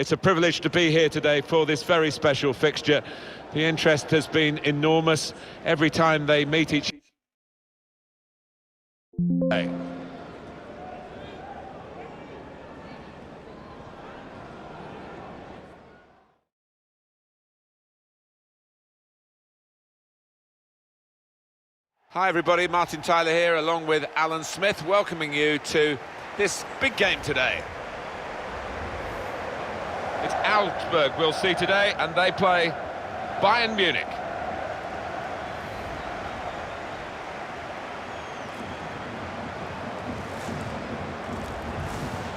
It's a privilege to be here today for this very special fixture. The interest has been enormous every time they meet each other. Hi everybody, Martin Tyler here along with Alan Smith, welcoming you to this big game today. It's Augsburg we'll see today, and they play Bayern Munich.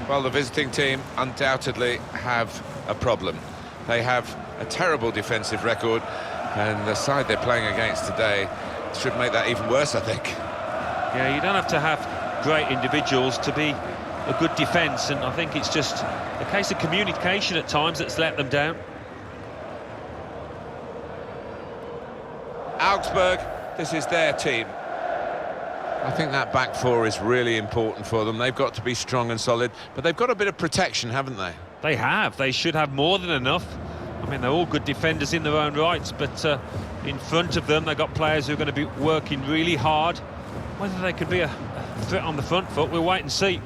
Well, the visiting team undoubtedly have a problem. They have a terrible defensive record, and the side they're playing against today should make that even worse, I think. Yeah, you don't have to have great individuals to be a good defence, and I think it's just a case of communication at times that's let them down. Augsburg, this is their team. I think that back four is really important for them. They've got to be strong and solid, but they've got a bit of protection, haven't they? They have. They should have more than enough. I mean, they're all good defenders in their own rights, but in front of them, they've got players who are going to be working really hard. Whether they could be a threat on the front foot, we'll wait and see.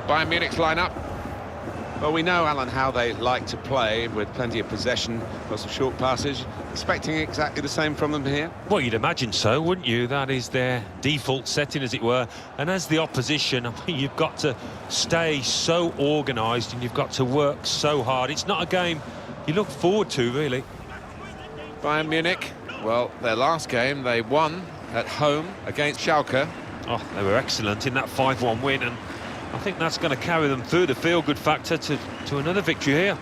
Bayern Munich's lineup. Well, we know, Alan, how they like to play, with plenty of possession, lots of short passes. Expecting exactly the same from them here? Well, you'd imagine so, wouldn't you? That is their default setting, as it were. And as the opposition, I mean, you've got to stay so organised and you've got to work so hard. It's not a game you look forward to, really. Bayern Munich, well, their last game, they won at home against Schalke. Oh, they were excellent in that 5-1 win, and I think that's going to carry them through the feel-good factor to another victory here.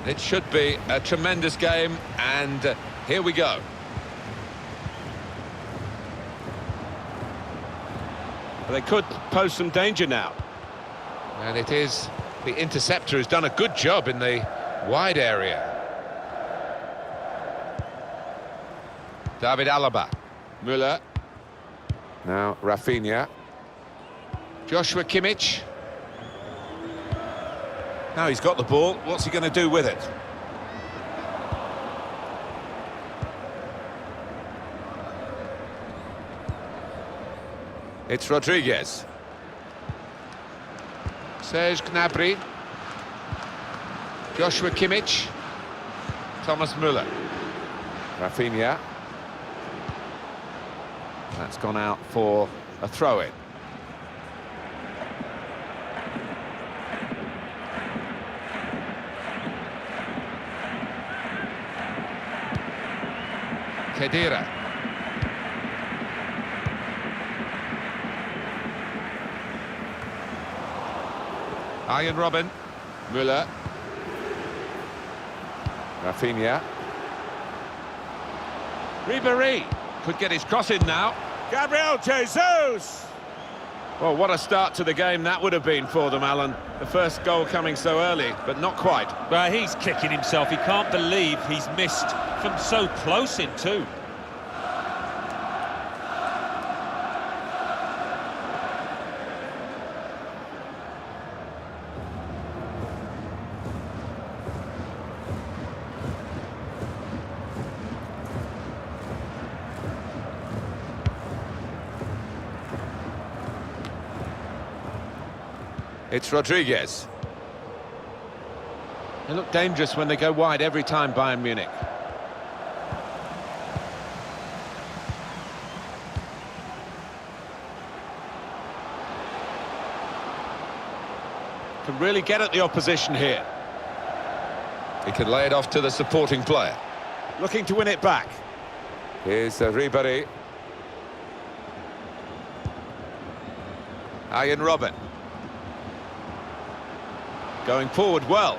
It should be a tremendous game, and here we go. They could pose some danger now. And it is the interceptor who's done a good job in the wide area. David Alaba. Müller. Now Rafinha. Joshua Kimmich. Now he's got the ball. What's he going to do with it? It's Rodriguez. Serge Gnabry. Joshua Kimmich. Thomas Müller. Rafinha. That's gone out for a throw-in. Khedira. Arjen Robben. Müller. Rafinha. Ribéry could get his cross in now. Gabriel Jesus! Well, what a start to the game that would have been for them, Alan. The first goal coming so early, but not quite. Well, he's kicking himself. He can't believe he's missed from so close in too. It's Rodriguez. They look dangerous when they go wide every time, Bayern Munich. Can really get at the opposition here. He can lay it off to the supporting player. Looking to win it back. Here's Ribéry. Arjen Robben. Going forward well.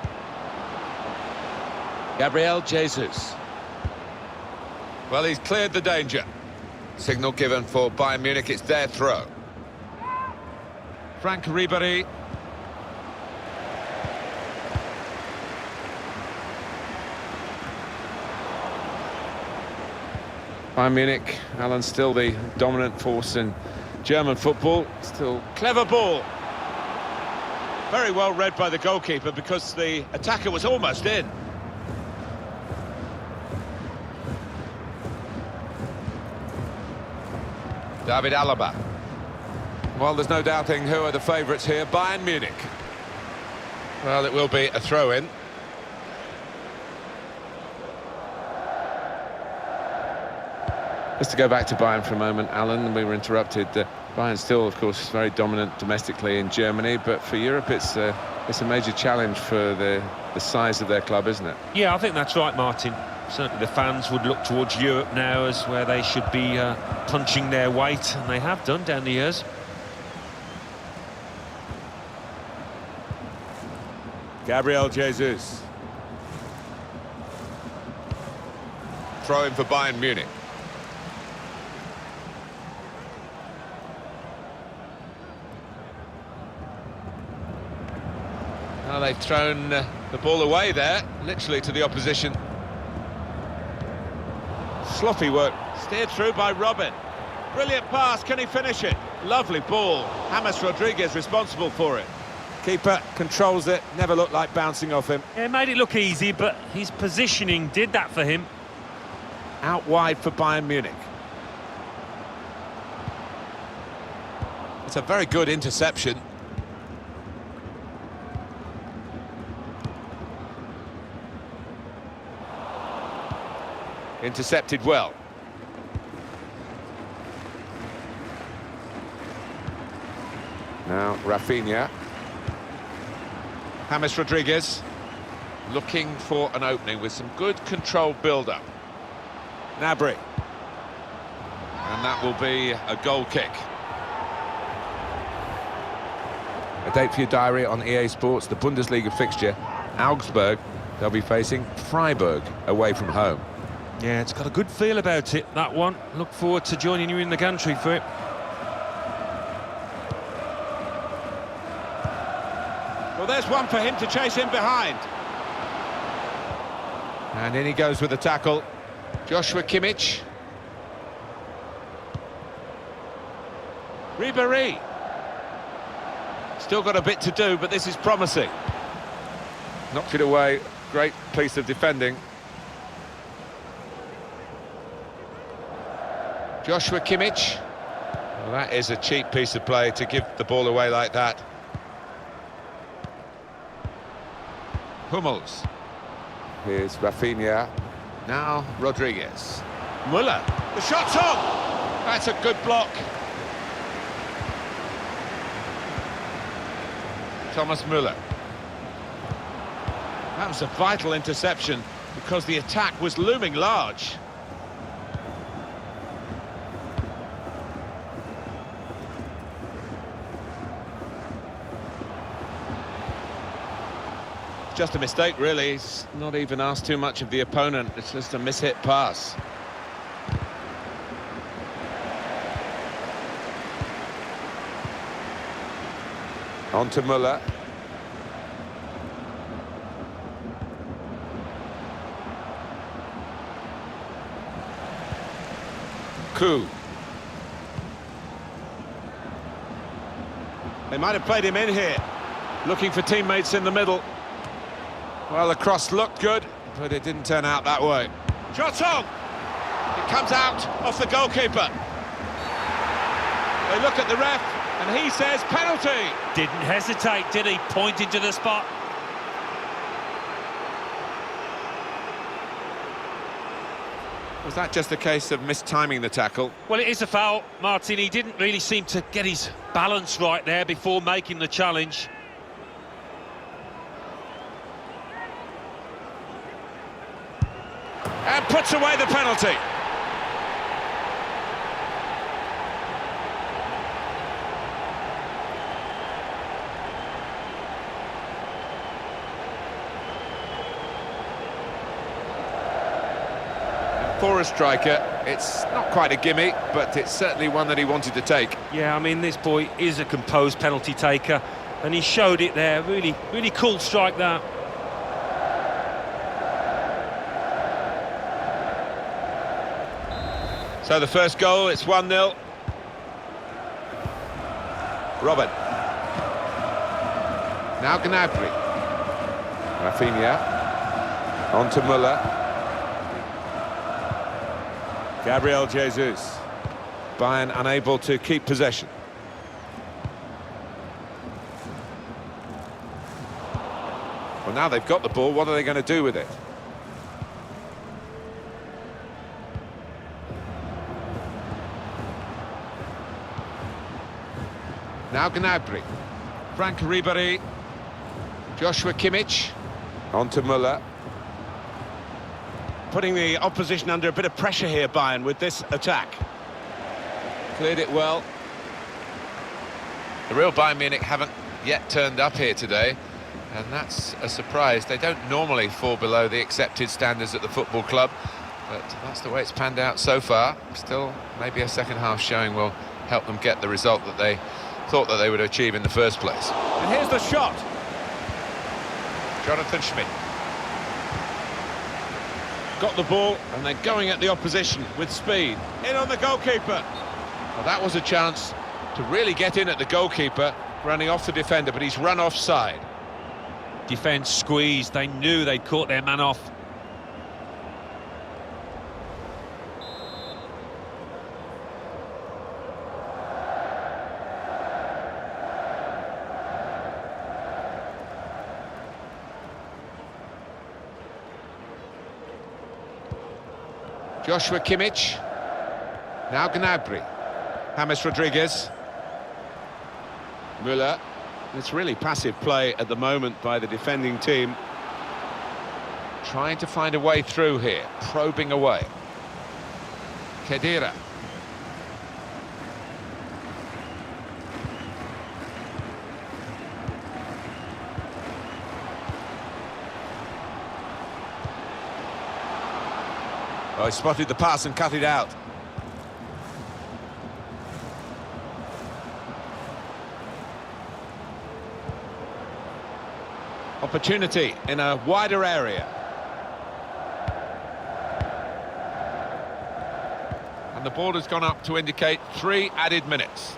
Gabriel Jesus. Well, he's cleared the danger. Signal given for Bayern Munich, it's their throw. Frank Ribéry. Bayern Munich, Alan, still the dominant force in German football. Still Clever ball. Very well read by the goalkeeper because the attacker was almost in. David Alaba. Well, there's no doubting who are the favourites here. Bayern Munich. Well, it will be a throw-in. Just to go back to Bayern for a moment, Alan, we were interrupted. Bayern still, of course, very dominant domestically in Germany, but for Europe it's a major challenge for the size of their club, isn't it? Yeah, I think that's right, Martin. Certainly the fans would look towards Europe now as where they should be punching their weight, and they have done down the years. Gabriel Jesus. Throw in for Bayern Munich. Well, they've thrown the ball away there, literally to the opposition. Sloppy work. Steered through by Robin. Brilliant pass. Can he finish it? Lovely ball. James Rodriguez responsible for it. Keeper controls it. Never looked like bouncing off him. Yeah, it made it look easy, but his positioning did that for him. Out wide for Bayern Munich. It's a very good interception. Intercepted well. Now Rafinha. James Rodriguez looking for an opening with some good controlled build-up. Gnabry. And that will be a goal kick. A date for your diary on EA Sports, the Bundesliga fixture. Augsburg, they'll be facing Freiburg away from home. Yeah, it's got a good feel about it, that one. Look forward to joining you in the gantry for it. Well, there's one for him to chase in behind. And in he goes with the tackle. Joshua Kimmich. Ribéry. Still got a bit to do, but this is promising. Knocked it away. Great piece of defending. Joshua Kimmich. Well, that is a cheap piece of play to give the ball away like that. Hummels. Here's Rafinha. Now Rodriguez. Müller. The shot's on. That's a good block. Thomas Müller. That was a vital interception because the attack was looming large. Just a mistake, really. He's not even asked too much of the opponent. It's just a mishit pass. On to Müller. Coup. They might have played him in here. Looking for teammates in the middle. Well, the cross looked good, but it didn't turn out that way. Shot on! It comes out off the goalkeeper. They look at the ref, and he says penalty. Didn't hesitate, did he? Pointed to the spot. Was that just a case of mistiming the tackle? Well, it is a foul, Martin. He didn't really seem to get his balance right there before making the challenge. And puts away the penalty. For a striker, it's not quite a gimme, but it's certainly one that he wanted to take. Yeah, I mean, this boy is a composed penalty taker, and he showed it there. Really, really cool strike, that. So the first goal, it's 1-0. Robin. Now Gnabry. Rafinha. On to Müller. Gabriel Jesus. Bayern unable to keep possession. Well, now they've got the ball, what are they going to do with it? Now Gnabry. Frank Ribéry. Joshua Kimmich. On to Müller. Putting the opposition under a bit of pressure here, Bayern, with this attack. Cleared it well. The real Bayern Munich haven't yet turned up here today, and that's a surprise. They don't normally fall below the accepted standards at the football club, but that's the way it's panned out so far. Still, maybe a second half showing will help them get the result that they thought that they would achieve in the first place. And here's the shot. Jonathan Schmidt. Got the ball, and they're going at the opposition with speed. In on the goalkeeper. Well, that was a chance to really get in at the goalkeeper, running off the defender, but he's run offside. Defence squeezed, they knew they'd caught their man off. Joshua Kimmich. Now Gnabry. James Rodriguez. Müller. It's really passive play at the moment by the defending team. Trying to find a way through here, probing away. Khedira. Oh, he spotted the pass and cut it out. Opportunity in a wider area. And the ball has gone up to indicate 3 added minutes.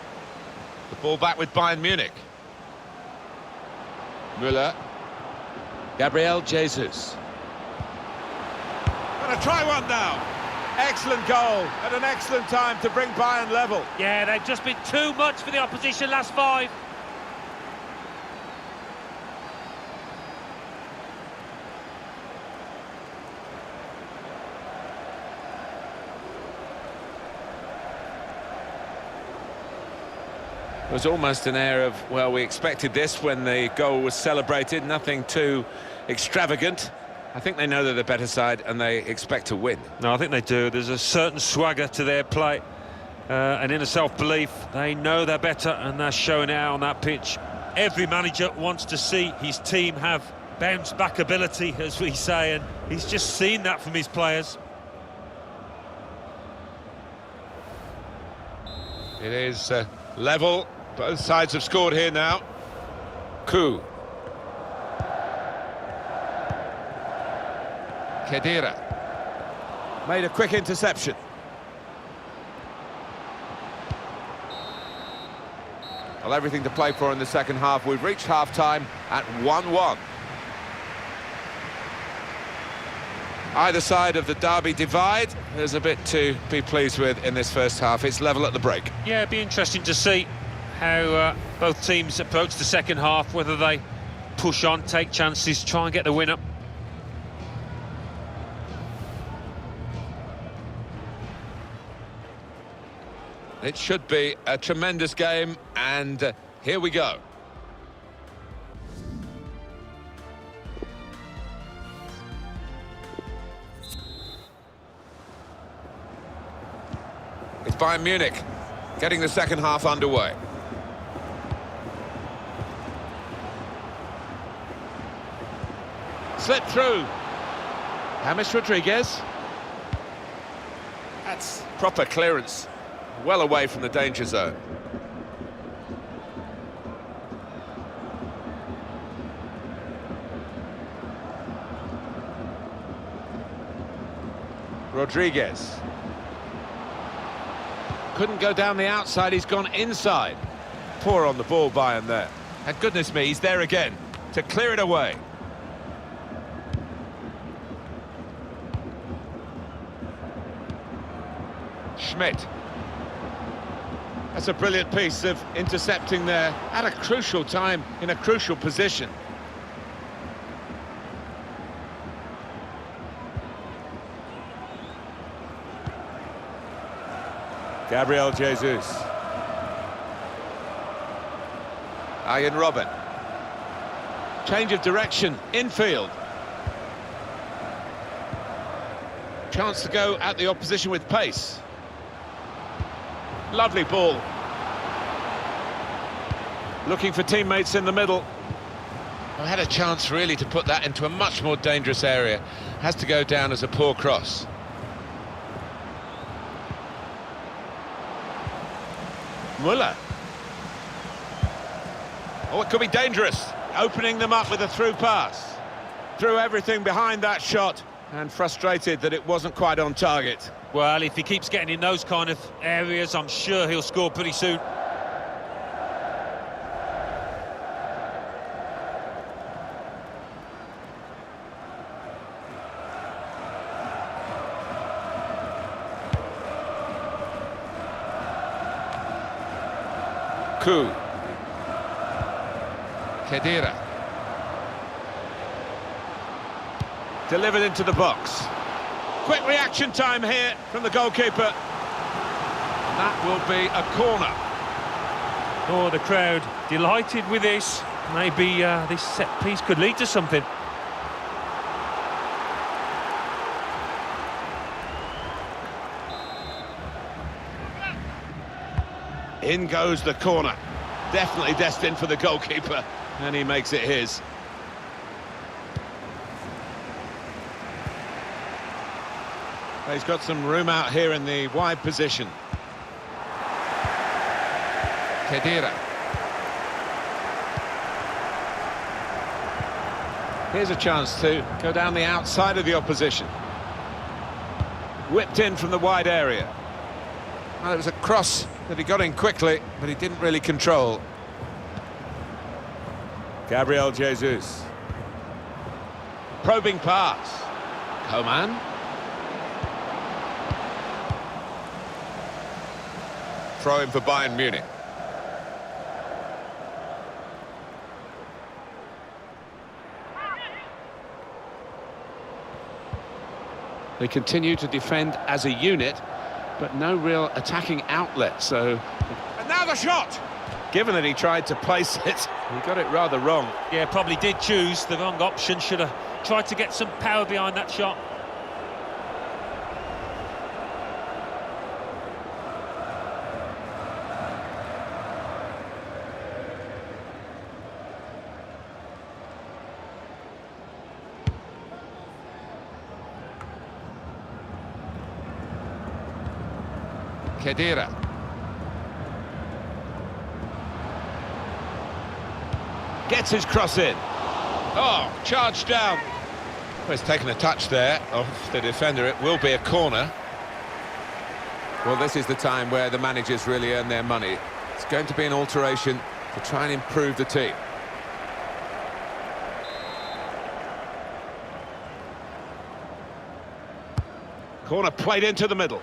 The ball back with Bayern Munich. Müller. Gabriel Jesus. Gonna try one now. Excellent goal at an excellent time to bring Bayern level. Yeah, they've just been too much for the opposition last 5. It was almost an air of, well, we expected this when the goal was celebrated. Nothing too extravagant. I think they know they're the better side and they expect to win. No, I think they do. There's a certain swagger to their play, an inner self-belief. They know they're better and they're showing it out on that pitch. Every manager wants to see his team have bounce-back ability, as we say, and he's just seen that from his players. It is level. Both sides have scored here now. Coup. Khedira. Made a quick interception. Well, everything to play for in the second half. We've reached half-time at 1-1. Either side of the derby divide, there's a bit to be pleased with in this first half. It's level at the break. Yeah, it'd be interesting to see how both teams approach the second half, whether they push on, take chances, try and get the win up. It should be a tremendous game, and here we go. It's Bayern Munich getting the second half underway. Slipped through. James Rodriguez. That's proper clearance. Well away from the danger zone. Rodriguez. Couldn't go down the outside, he's gone inside. Poor on the ball, Bayern there. And goodness me, he's there again to clear it away. Schmidt. That's a brilliant piece of intercepting there at a crucial time in a crucial position. Gabriel Jesus. Ian Robin. Change of direction, infield. Chance to go at the opposition with pace. Lovely ball. Looking for teammates in the middle. I had a chance really to put that into a much more dangerous area. Has to go down as a poor cross. Muller. Oh, it could be dangerous. Opening them up with a through pass. Threw everything behind that shot and frustrated that it wasn't quite on target. Well, if he keeps getting in those kind of areas, I'm sure he'll score pretty soon. Ku. Khedira. Delivered into the box. Quick reaction time here from the goalkeeper. That will be a corner. Oh, the crowd delighted with this. Maybe this set piece could lead to something. In goes the corner. Definitely destined for the goalkeeper, and he makes it his. He's got some room out here in the wide position. Khedira. Here's a chance to go down the outside of the opposition. Whipped in from the wide area. Well, it was a cross that he got in quickly, but he didn't really control. Gabriel Jesus. Probing pass. Coman. Throw in for Bayern Munich. They continue to defend as a unit, but no real attacking outlet, so... And now the shot! Given that he tried to place it, he got it rather wrong. Yeah, probably did choose the wrong option. Should have tried to get some power behind that shot. Khedira. Gets his cross in. Oh, charged down. Well, he's taken a touch there off the defender. It will be a corner. Well, this is the time where the managers really earn their money. It's going to be an alteration to try and improve the team. Corner played into the middle.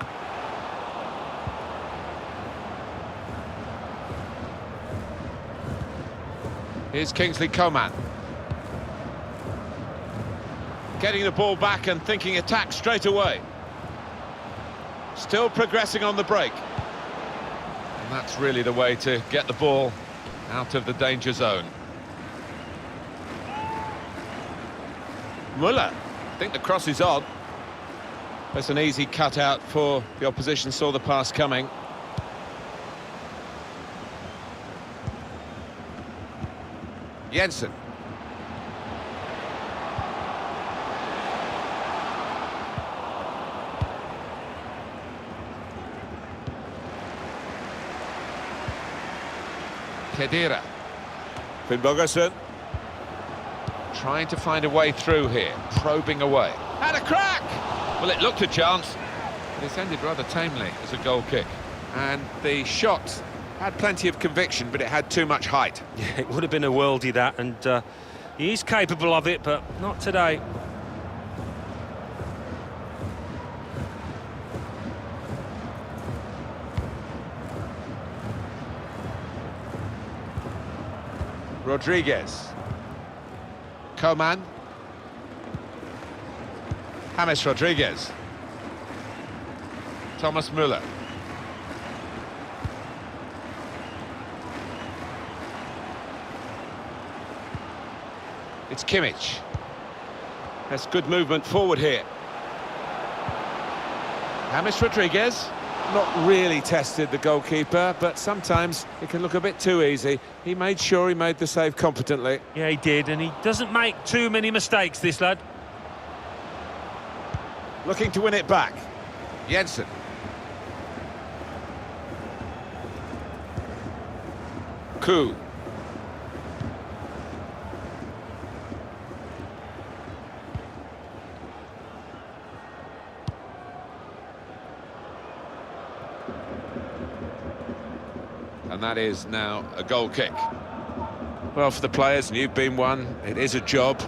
Here's Kingsley Coman. Getting the ball back and thinking attack straight away. Still progressing on the break. And that's really the way to get the ball out of the danger zone. Muller. I think the cross is on. That's an easy cutout for the opposition, saw the pass coming. Jensen. Khedira. Finn Bogerson. Trying to find a way through here, probing away. Had a crack! Well, it looked a chance, but it's ended rather tamely as a goal kick. And the shot had plenty of conviction, but it had too much height. Yeah, it would have been a worldie, that, and he is capable of it, but not today. Rodriguez. Coman. James Rodriguez. Thomas Müller. It's Kimmich. That's good movement forward here. James Rodriguez. Not really tested the goalkeeper, but sometimes it can look a bit too easy. He made sure he made the save competently. Yeah, he did, and he doesn't make too many mistakes, this lad. Looking to win it back. Jensen. Koo. And that is now a goal kick. Well, for the players, and you've been one, it is a job.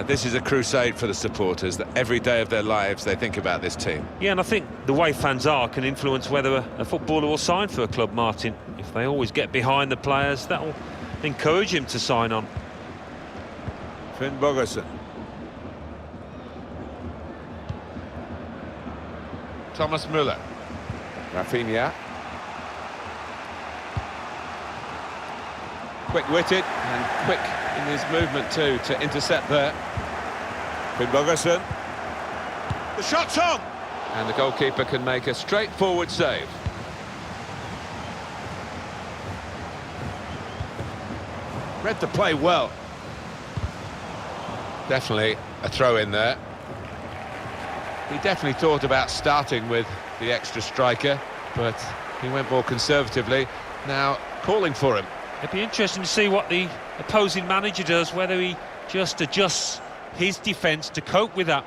This is a crusade for the supporters, that every day of their lives they think about this team. Yeah, and I think the way fans are can influence whether a footballer will sign for a club, Martin. If they always get behind the players, that'll encourage him to sign on. Finn Bogerson. Thomas Müller. Rafinha. Quick-witted and quick in his movement too to intercept there. Finn Bogerson. The shot's on! And the goalkeeper can make a straightforward save. Read the play well. Definitely a throw in there. He definitely thought about starting with the extra striker, but he went more conservatively. Now calling for him. It'd be interesting to see what the opposing manager does, whether he just adjusts his defence to cope with that.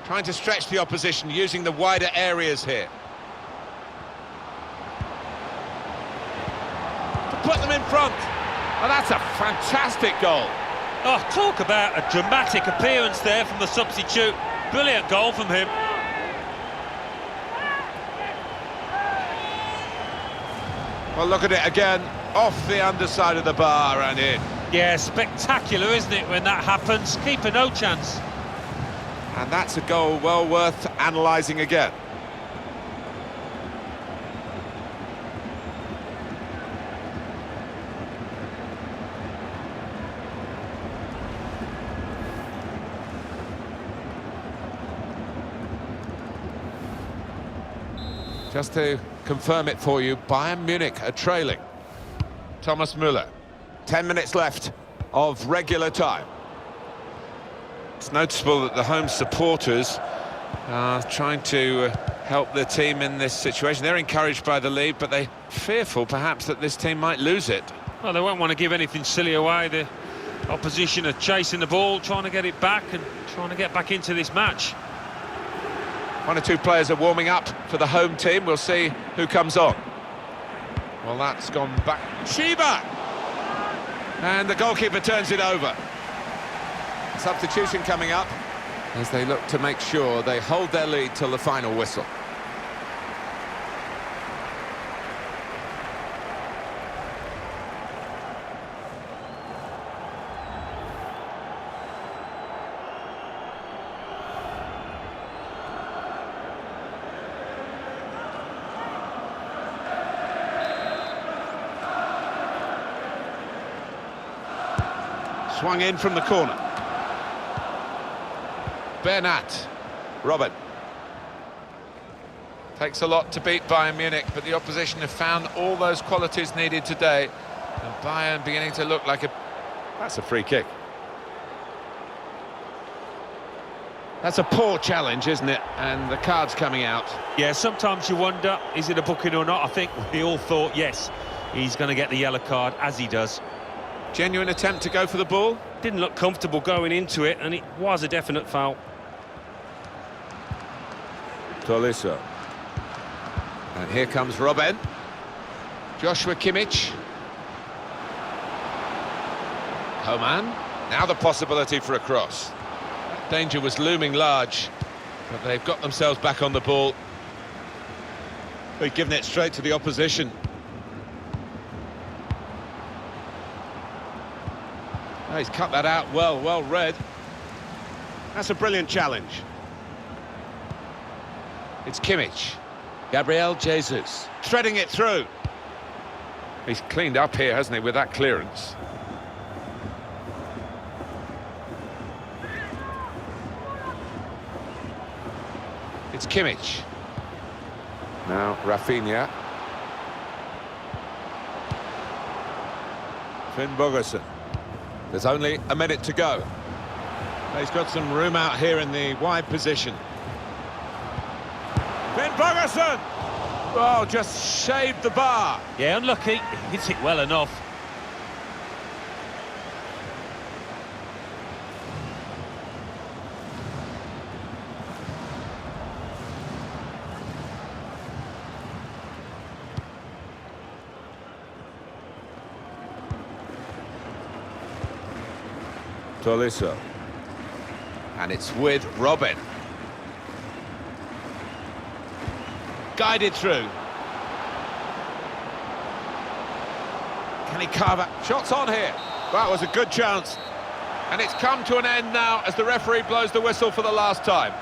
Trying to stretch the opposition, using the wider areas here. To put them in front. Oh, that's a fantastic goal. Oh, talk about a dramatic appearance there from the substitute. Brilliant goal from him. Well, look at it again, off the underside of the bar and in. Yeah, spectacular, isn't it, when that happens? Keeper no chance. And that's a goal well worth analysing again. Just to confirm it for you, Bayern Munich are trailing. Thomas Müller. 10 minutes left of regular time. It's noticeable that the home supporters are trying to help their team in this situation. They're encouraged by the lead, but they're fearful perhaps that this team might lose it. Well, they won't want to give anything silly away. The opposition are chasing the ball, trying to get it back and trying to get back into this match. One or two players are warming up for the home team. We'll see who comes on. Well, that's gone back. Shiba! And the goalkeeper turns it over. Substitution coming up as they look to make sure they hold their lead till the final whistle. Swung in from the corner. Bernat. Robert. Takes a lot to beat Bayern Munich, but the opposition have found all those qualities needed today. And Bayern beginning to look like a... That's a free kick. That's a poor challenge, isn't it? And the card's coming out. Yeah, sometimes you wonder, is it a booking or not? I think we all thought, yes, he's going to get the yellow card, as he does. Genuine attempt to go for the ball. Didn't look comfortable going into it, and it was a definite foul. Tolisso. And here comes Robben. Joshua Kimmich. Coman. Now the possibility for a cross. Danger was looming large, but they've got themselves back on the ball. They've given it straight to the opposition. Oh, he's cut that out well read. That's a brilliant challenge. It's Kimmich. Gabriel Jesus. Threading it through. He's cleaned up here, hasn't he, with that clearance? It's Kimmich. Now Rafinha. Finn Bogerson. There's only a minute to go. He's got some room out here in the wide position. Finn Bogerson! Oh, just shaved the bar. Yeah, unlucky. He hits it well enough. Tolisso. And it's with Robben. Guided through. Can he carve out? Shots on here. That was a good chance. And it's come to an end now as the referee blows the whistle for the last time.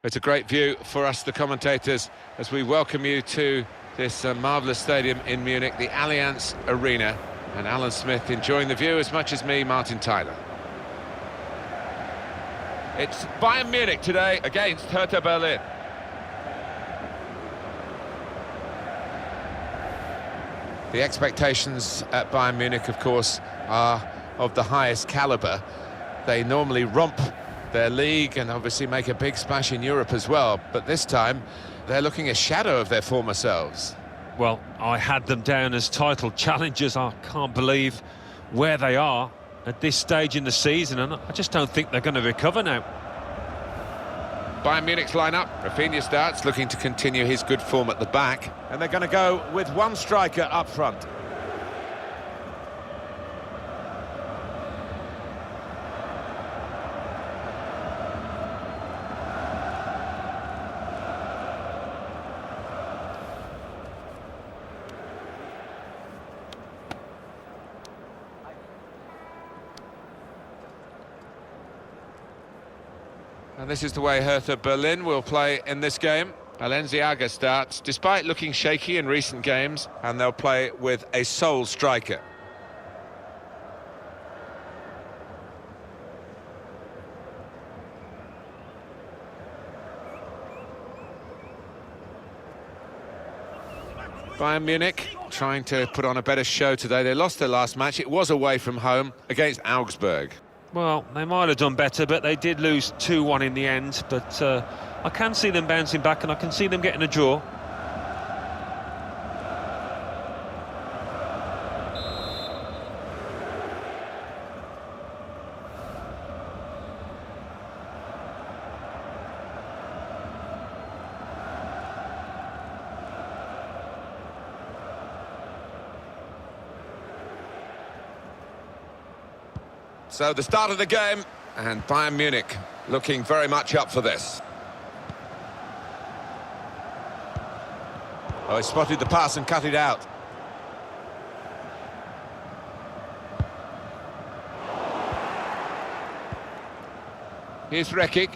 It's a great view for us, the commentators, as we welcome you to this marvellous stadium in Munich, the Allianz Arena. And Alan Smith enjoying the view as much as me, Martin Tyler. It's Bayern Munich today against Hertha Berlin. The expectations at Bayern Munich, of course, are of the highest calibre. They normally romp their league and obviously make a big splash in Europe as well. But this time, they're looking a shadow of their former selves. Well, I had them down as title challengers. I can't believe where they are at this stage in the season, and I just don't think they're going to recover now. Bayern Munich's lineup. Rafinha starts, looking to continue his good form at the back. And they're going to go with one striker up front. And this is the way Hertha Berlin will play in this game. Balenciaga starts, despite looking shaky in recent games, and they'll play with a sole striker. Bayern Munich trying to put on a better show today. They lost their last match. It was away from home against Augsburg. Well, they might have done better, but they did lose 2-1 in the end. But I can see them bouncing back, and I can see them getting a draw. So the start of the game, and Bayern Munich looking very much up for this. Oh, he spotted the pass and cut it out. Here's Rekic.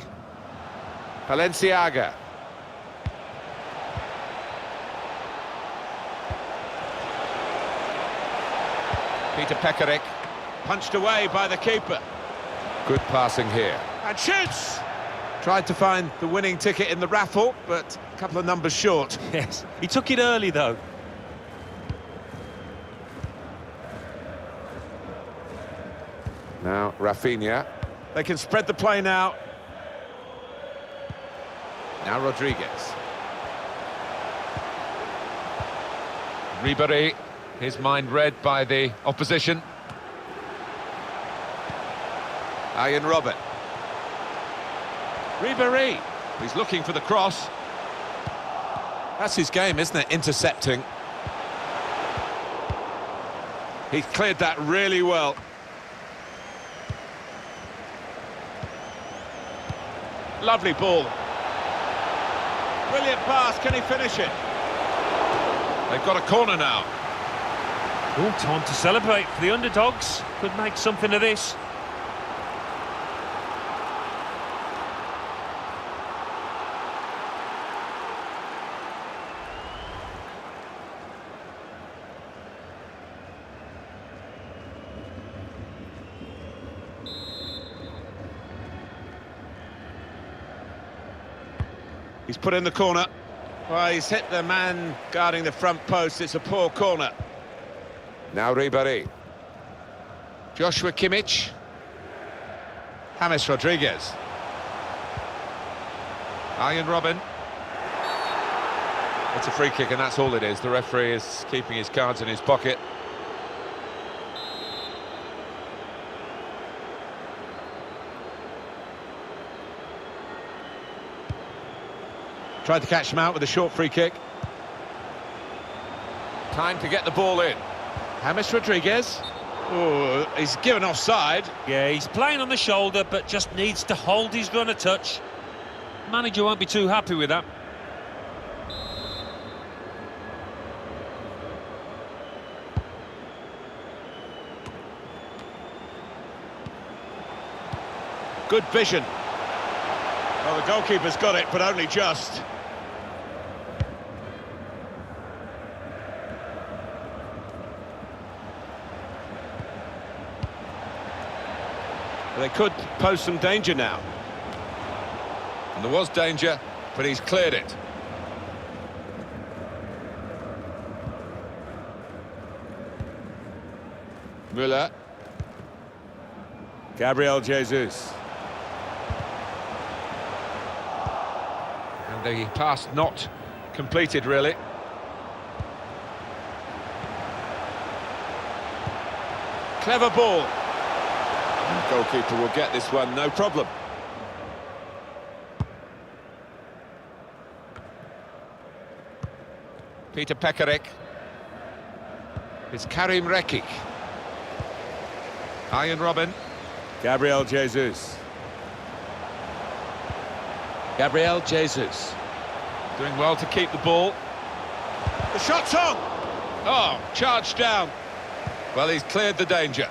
Balenciaga. Peter Pekarik. Punched away by the keeper. Good passing here. And shoots! Tried to find the winning ticket in the raffle, but a couple of numbers short. Yes, he took it early, though. Now Rafinha. They can spread the play now. Now Rodriguez. Ribéry. His mind read by the opposition. Ian Robert. Ribéry. He's looking for the cross. That's his game, isn't it? Intercepting. He's cleared that really well. Lovely ball. Brilliant pass. Can he finish it? They've got a corner now. Oh, time to celebrate for the underdogs. Could make something of this. He's put in the corner. Well, he's hit the man guarding the front post. It's a poor corner. Now Ribéry. Joshua Kimmich. James Rodriguez. Arjen Robben. It's a free kick, and that's all it is. The referee is keeping his cards in his pocket. Tried to catch him out with a short free kick. Time to get the ball in. James Rodriguez. Oh, he's given offside. Yeah, he's playing on the shoulder, but just needs to hold his run a touch. Manager won't be too happy with that. Good vision. Well, the goalkeeper's got it, but only just. They could pose some danger now. And there was danger, but he's cleared it. Müller. Gabriel Jesus. And the pass not completed, really. Clever ball. The goalkeeper will get this one, no problem. Peter Pekarek. It's Karim Rekik. Arjen Robben. Gabriel Jesus. Gabriel Jesus. Doing well to keep the ball. The shot's on! Oh, charged down. Well, he's cleared the danger.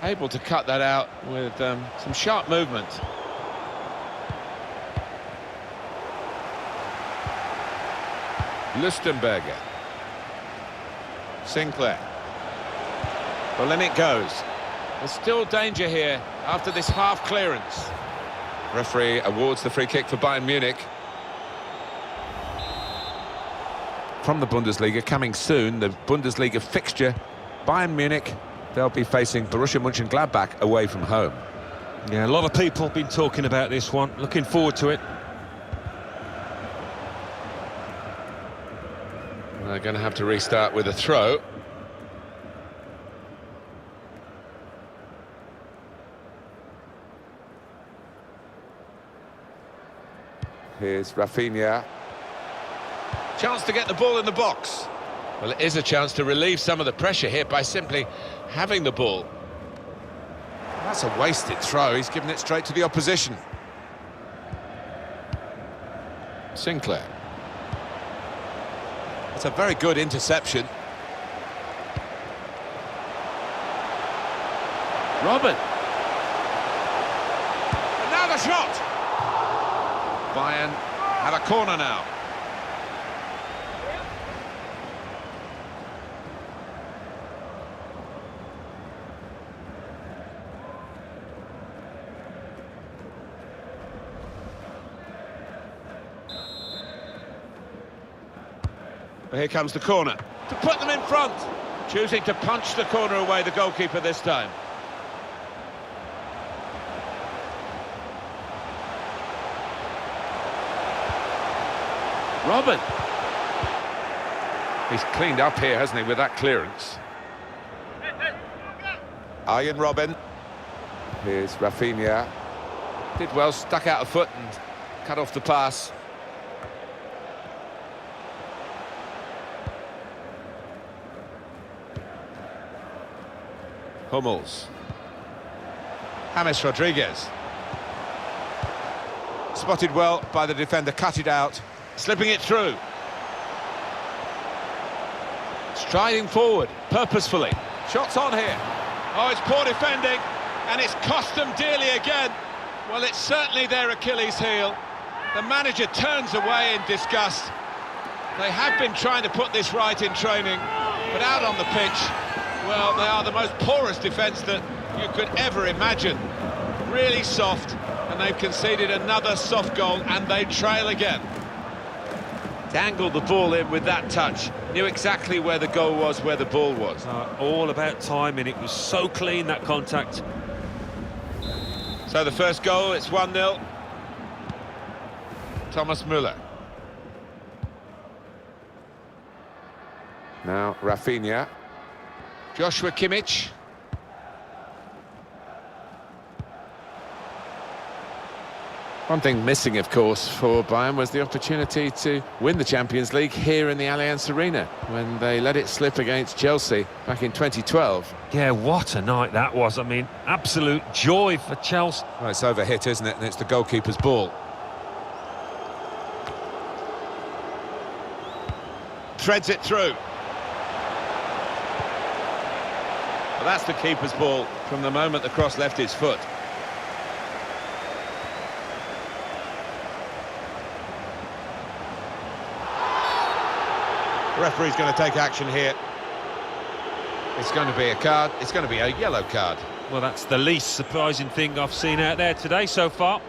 Able to cut that out with some sharp movement. Lustenberger. Sinclair. Well, in it goes. There's still danger here after this half clearance. Referee awards the free kick for Bayern Munich. From the Bundesliga, coming soon, the Bundesliga fixture, Bayern Munich, they'll be facing Borussia Mönchengladbach away from home. Yeah, a lot of people have been talking about this one. Looking forward to it. They're going to have to restart with a throw. Here's Rafinha. Chance to get the ball in the box. Well, it is a chance to relieve some of the pressure here by simply having the ball. That's a wasted throw. He's given it straight to the opposition. Sinclair. It's a very good interception. Robben. And now the shot! Bayern have a corner now. Well, here comes the corner to put them in front. Choosing to punch the corner away, the goalkeeper this time. Robben. He's cleaned up here, hasn't he, with that clearance. Arjen Robben. Here's Rafinha. Did well, stuck out a foot and cut off the pass. Hummels. James Rodriguez. Spotted well by the defender, cut it out. Slipping it through. Striding forward, purposefully. Shots on here. Oh, it's poor defending, and it's cost them dearly again. Well, it's certainly their Achilles heel. The manager turns away in disgust. They have been trying to put this right in training, but out on the pitch, well, they are the most porous defence that you could ever imagine. Really soft, and they've conceded another soft goal, and they trail again. Dangled the ball in with that touch. Knew exactly where the goal was, where the ball was. All about timing. It was so clean, that contact. So the first goal, it's 1-0. Thomas Müller. Now Rafinha. Joshua Kimmich. One thing missing, of course, for Bayern was the opportunity to win the Champions League here in the Allianz Arena when they let it slip against Chelsea back in 2012. Yeah, what a night that was. I mean, absolute joy for Chelsea. Well, it's overhit, isn't it? And it's the goalkeeper's ball. Threads it through. Well, that's the keeper's ball from the moment the cross left his foot. Referee's going to take action here. It's going to be a card. It's going to be a yellow card. Well, that's the least surprising thing I've seen out there today so far.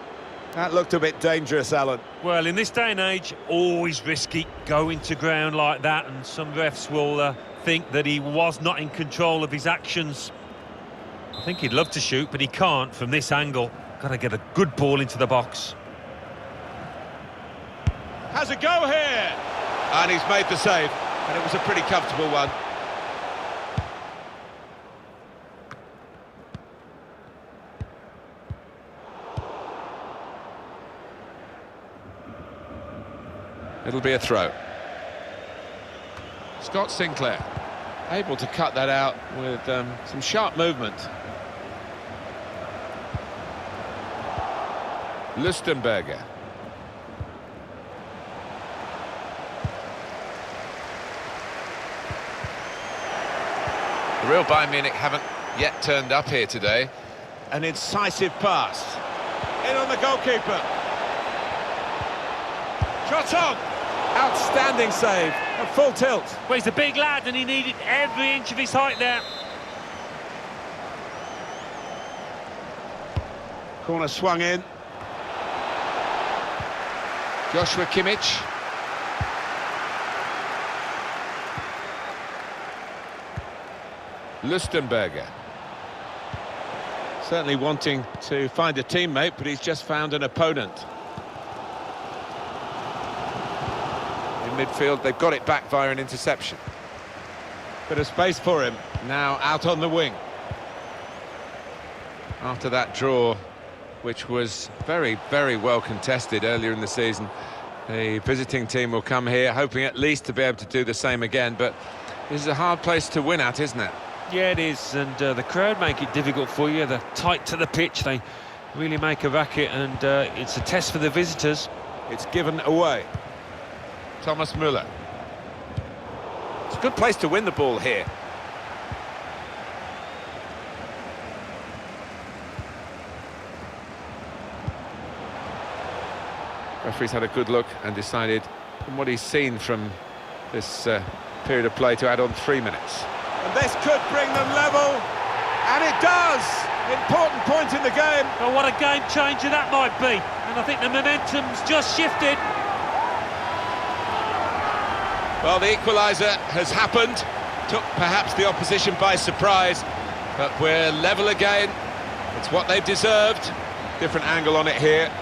That looked a bit dangerous, Alan. Well, in this day and age, always risky going to ground like that, and some refs will think that he was not in control of his actions. I think he'd love to shoot, but he can't from this angle. Got to get a good ball into the box. Has a go here! And he's made the save, and it was a pretty comfortable one. It'll be a throw. Scott Sinclair, able to cut that out with some sharp movement. Lustenberger. The real Bayern Munich haven't yet turned up here today. An incisive pass. In on the goalkeeper. Shot on! Outstanding save, a full tilt. Well, he's a big lad and he needed every inch of his height there. Corner swung in. Joshua Kimmich. Lustenberger. Certainly wanting to find a teammate, but he's just found an opponent. Midfield, they've got it back via an interception. Bit of space for him, now out on the wing. After that draw, which was very, very well contested earlier in the season, the visiting team will come here hoping at least to be able to do the same again, but this is a hard place to win at, isn't it? Yeah, it is, and the crowd make it difficult for you. They're tight to the pitch, they really make a racket, and it's a test for the visitors. It's given away. Thomas Müller. It's a good place to win the ball here. Referee's had a good look and decided, from what he's seen from this period of play, to add on 3 minutes. And this could bring them level, and it does! Important point in the game. Oh, what a game changer that might be, and I think the momentum's just shifted. Well, the equaliser has happened, took perhaps the opposition by surprise, but we're level again. It's what they've deserved. Different angle on it here.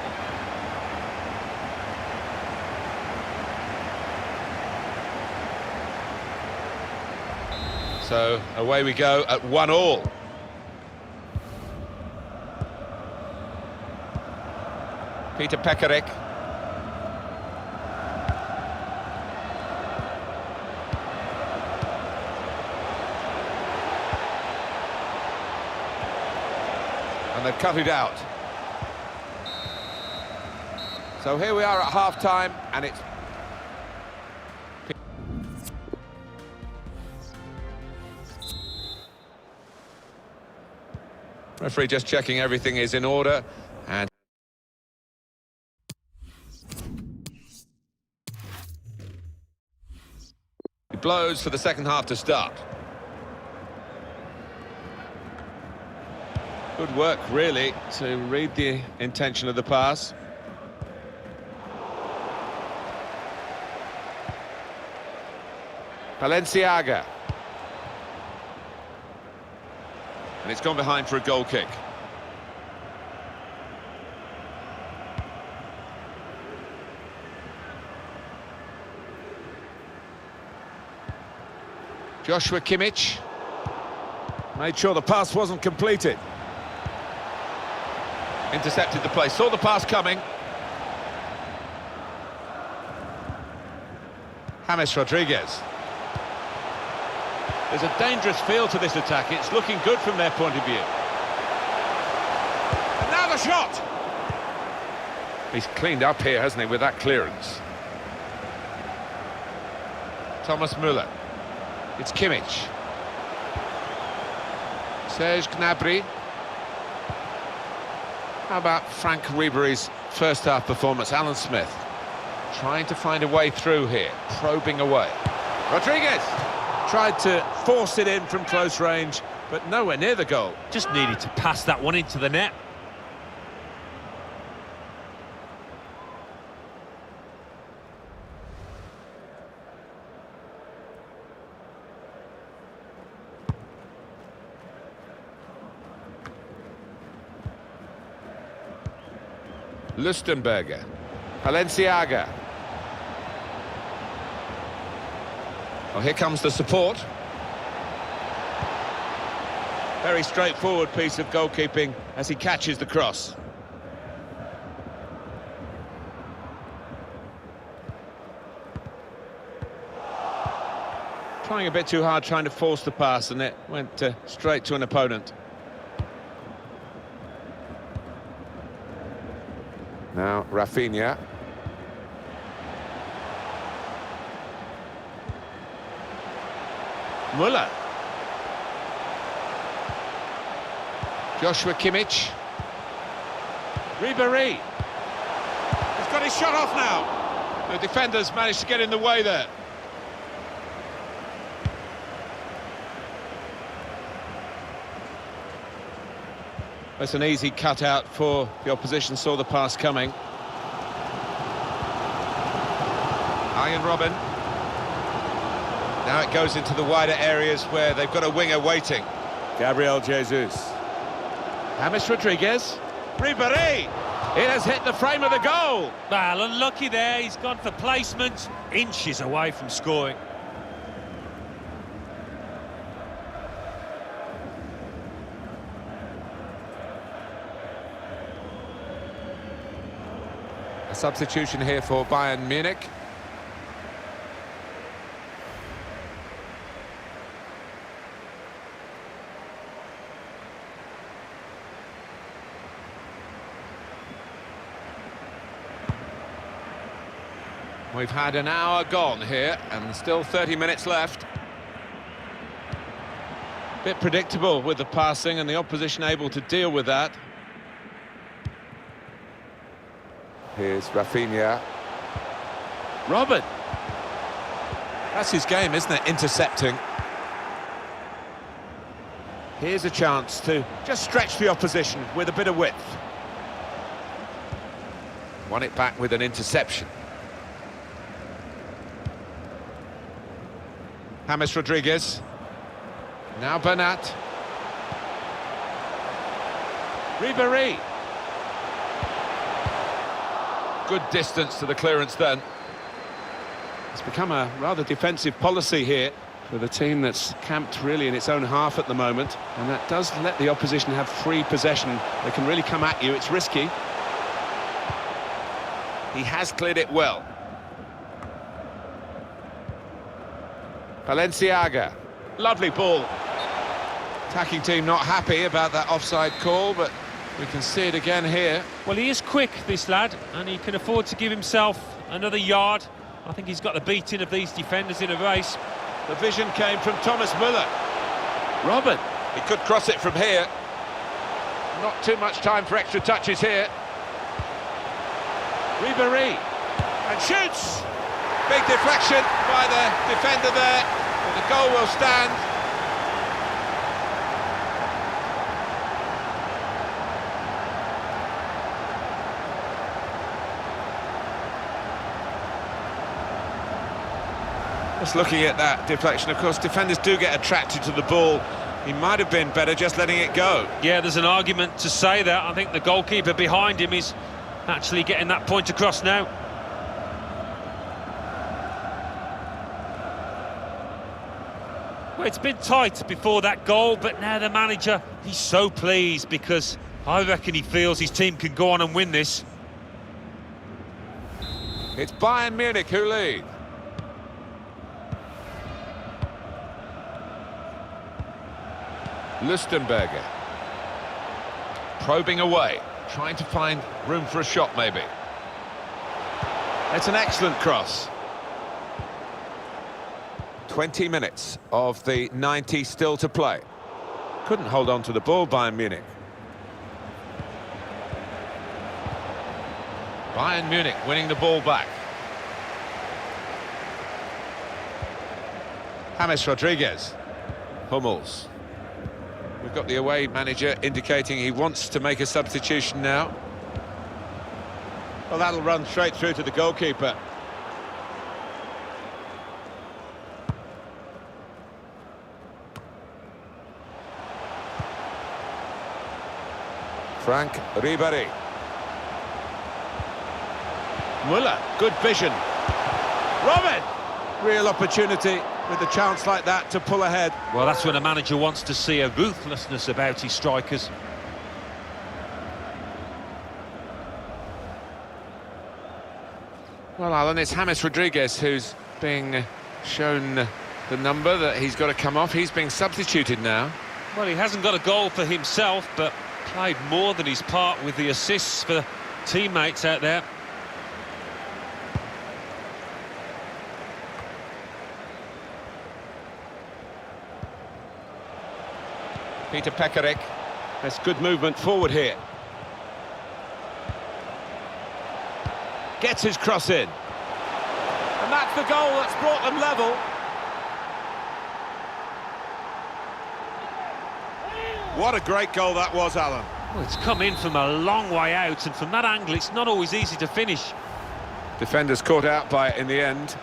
So away we go at 1-1. Peter Pekarik. And they've cut it out. So here we are at half-time, and it's... Referee just checking everything is in order, and... He blows for the second half to start. Good work, really, to read the intention of the pass. Balenciaga. And it's gone behind for a goal kick. Joshua Kimmich. Made sure the pass wasn't completed. Intercepted the play, saw the pass coming. James Rodriguez. There's a dangerous feel to this attack. It's looking good from their point of view. And now the shot! He's cleaned up here, hasn't he, with that clearance. Thomas Müller. It's Kimmich. Serge Gnabry. How about Frank Ribery's first half performance? Alan Smith trying to find a way through here, probing away. Rodriguez tried to force it in from close range, but nowhere near the goal. Just needed to pass that one into the net. Lustenberger, Valenciaga. Well, here comes the support. Very straightforward piece of goalkeeping as he catches the cross. Trying a bit too hard, trying to force the pass, and it went straight to an opponent. Now, Rafinha. Müller. Joshua Kimmich. Ribéry. He's got his shot off now. The defenders managed to get in the way there. That's an easy cutout for the opposition, saw the pass coming. Arjen Robben. Now it goes into the wider areas where they've got a winger waiting. Gabriel Jesus. James Rodriguez. Ribéry! It has hit the frame of the goal! Well, unlucky there, he's gone for placement, inches away from scoring. A substitution here for Bayern Munich. We've had an hour gone here and still 30 minutes left. Bit predictable with the passing and the opposition able to deal with that. Here's Rafinha. Robben. That's his game, isn't it? Intercepting. Here's a chance to just stretch the opposition with a bit of width. Won it back with an interception. James Rodriguez. Now Bernat. Ribéry. Good distance to the clearance then. It's become a rather defensive policy here for the team that's camped really in its own half at the moment, and that does let the opposition have free possession. They can really come at you, it's risky. He has cleared it well. Valenciaga. Lovely ball. Attacking team not happy about that offside call, but we can see it again here. Well, he is quick, this lad, and he can afford to give himself another yard. I think he's got the beating of these defenders in a race. The vision came from Thomas Müller. Robben. He could cross it from here. Not too much time for extra touches here. Ribéry. And shoots! Big deflection by the defender there, but the goal will stand. Just looking at that deflection, of course, defenders do get attracted to the ball. He might have been better just letting it go. Yeah, there's an argument to say that. I think the goalkeeper behind him is actually getting that point across now. Well, it's been tight before that goal, but now the manager, he's so pleased because I reckon he feels his team can go on and win this. It's Bayern Munich who lead. Lustenberger. Probing away, trying to find room for a shot maybe. It's an excellent cross. 20 minutes of the 90 still to play. Couldn't hold on to the ball, Bayern Munich. Bayern Munich winning the ball back. James Rodriguez. Hummels. We've got the away manager indicating he wants to make a substitution now. Well, that'll run straight through to the goalkeeper. Frank Ribéry. Müller, good vision. Robin! Real opportunity with a chance like that to pull ahead. Well, that's when a manager wants to see a ruthlessness about his strikers. Well, Alan, it's James Rodriguez who's being shown the number that he's got to come off. He's being substituted now. Well, he hasn't got a goal for himself, but played more than his part with the assists for teammates out there. Peter Pekarik. That's good movement forward here. Gets his cross in. And that's the goal that's brought them level. What a great goal that was, Alan. Well, it's come in from a long way out, and from that angle, it's not always easy to finish. Defenders caught out by it in the end.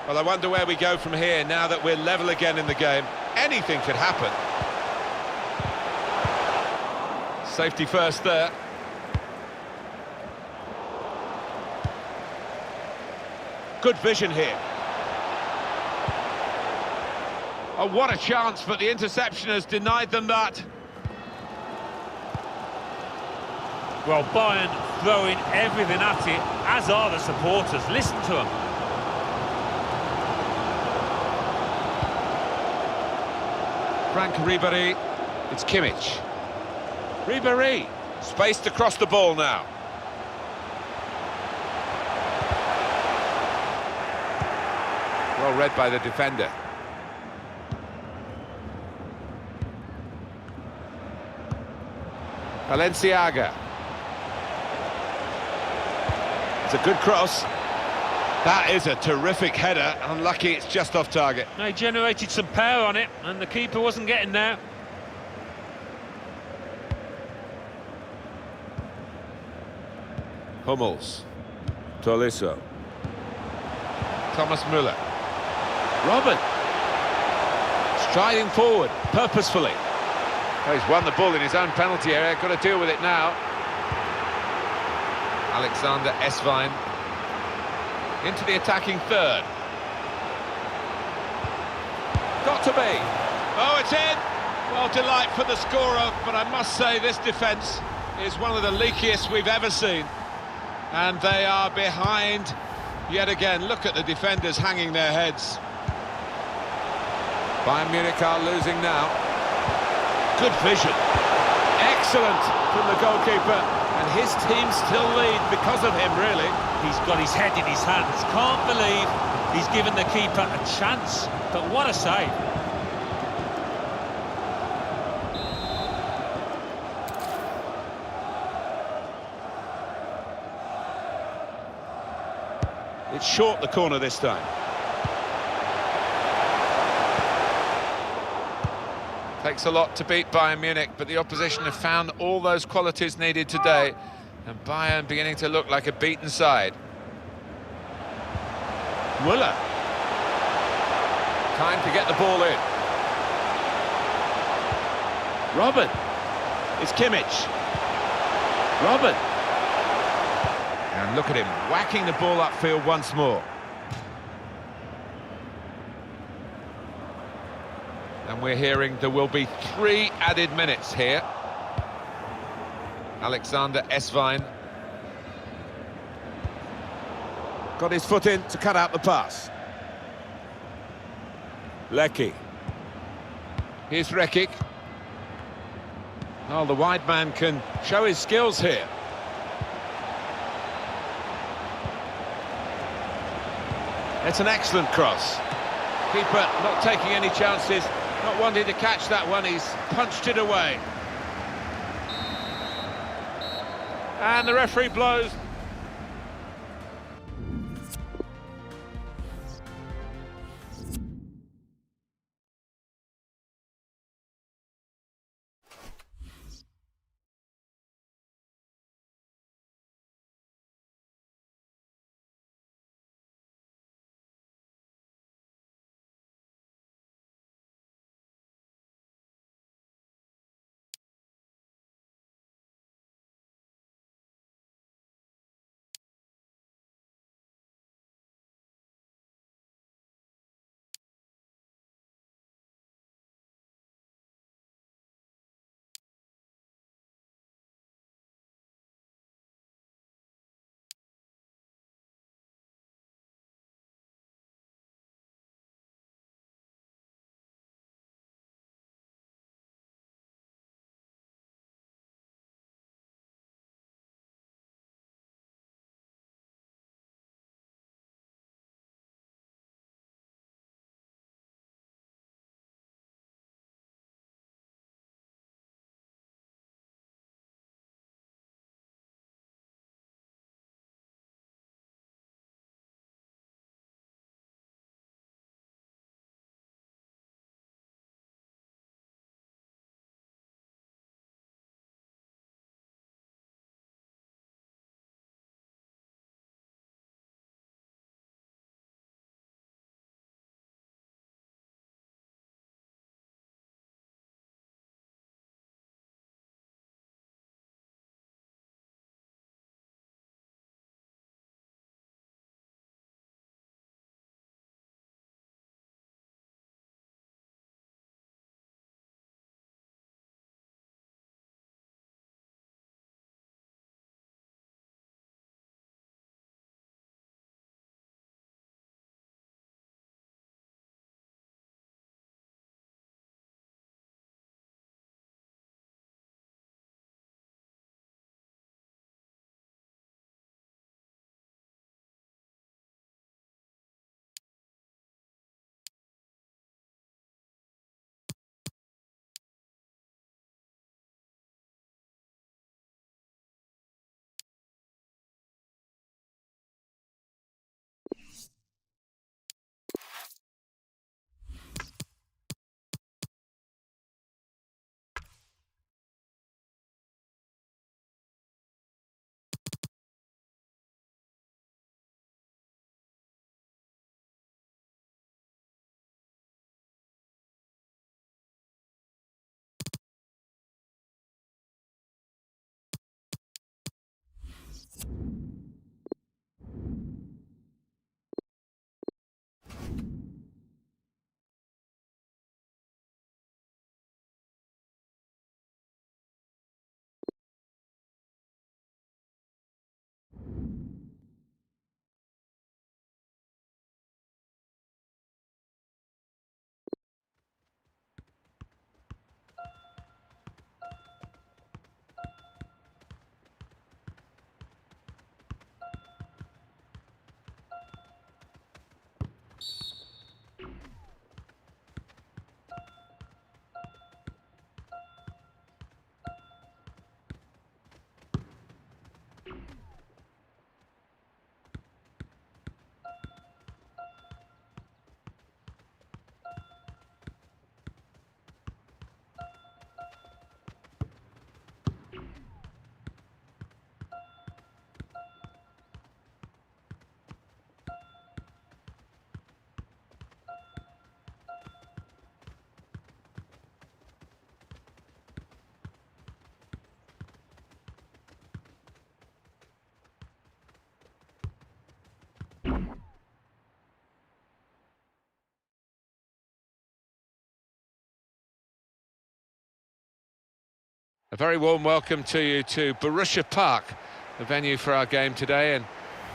Well, I wonder where we go from here now that we're level again in the game. Anything could happen. Safety first there. Good vision here. Oh, what a chance, but the interception has denied them that. Well, Bayern throwing everything at it, as are the supporters. Listen to them. Frank Ribéry. It's Kimmich. Ribéry. Spaced across the ball now. Well read by the defender. Valenciaga. It's a good cross. That is a terrific header. Unlucky it's just off target. They generated some power on it, and the keeper wasn't getting there. Hummels. Tolisso. Thomas Müller. Robin. Striding forward, purposefully. Oh, he's won the ball in his own penalty area. Got to deal with it now. Alexander Esvine Into the attacking third. Got to be. Oh, it's in. Well, delight for the scorer, but I must say this defence is one of the leakiest we've ever seen. And they are behind yet again. Look at the defenders hanging their heads. Bayern Munich are losing now. Good vision. Excellent from the goalkeeper. And his team still lead because of him, really. He's got his head in his hands. Can't believe he's given the keeper a chance. But what a save. It's short the corner this time. Takes a lot to beat Bayern Munich, but the opposition have found all those qualities needed today, and Bayern beginning to look like a beaten side. Müller. Time to get the ball in. Robin. It's Kimmich. Robin. And look at him, whacking the ball upfield once more. And we're hearing there will be 3 added minutes here. Alexander Esvine. Got his foot in to cut out the pass. Lecky. Here's Rekic. Oh, the wide man can show his skills here. It's an excellent cross. Keeper not taking any chances, not wanting to catch that one, he's punched it away. And the referee blows. A very warm welcome to you to Borussia Park, the venue for our game today, and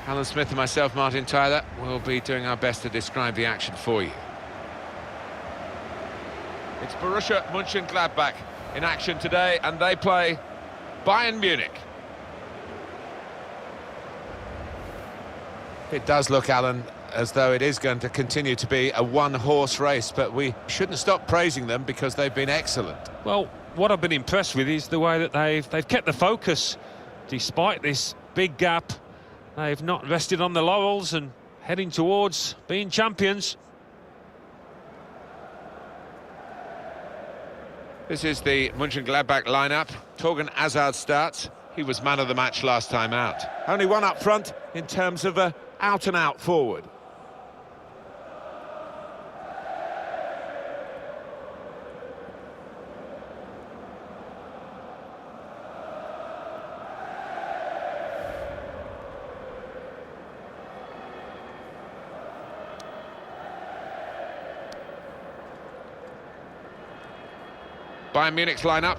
Alan Smith and myself, Martin Tyler, will be doing our best to describe the action for you. It's Borussia Mönchengladbach in action today, and they play Bayern Munich. It does look, Alan, as though it is going to continue to be a one-horse race, but we shouldn't stop praising them because they've been excellent. Well, what I've been impressed with is the way that they've kept the focus despite this big gap. They've not rested on the laurels and heading towards being champions. This is the Mönchengladbach lineup. Torgan Hazard starts. He was man of the match last time out. Only one up front in terms of a out-and-out forward. Bayern Munich's lineup.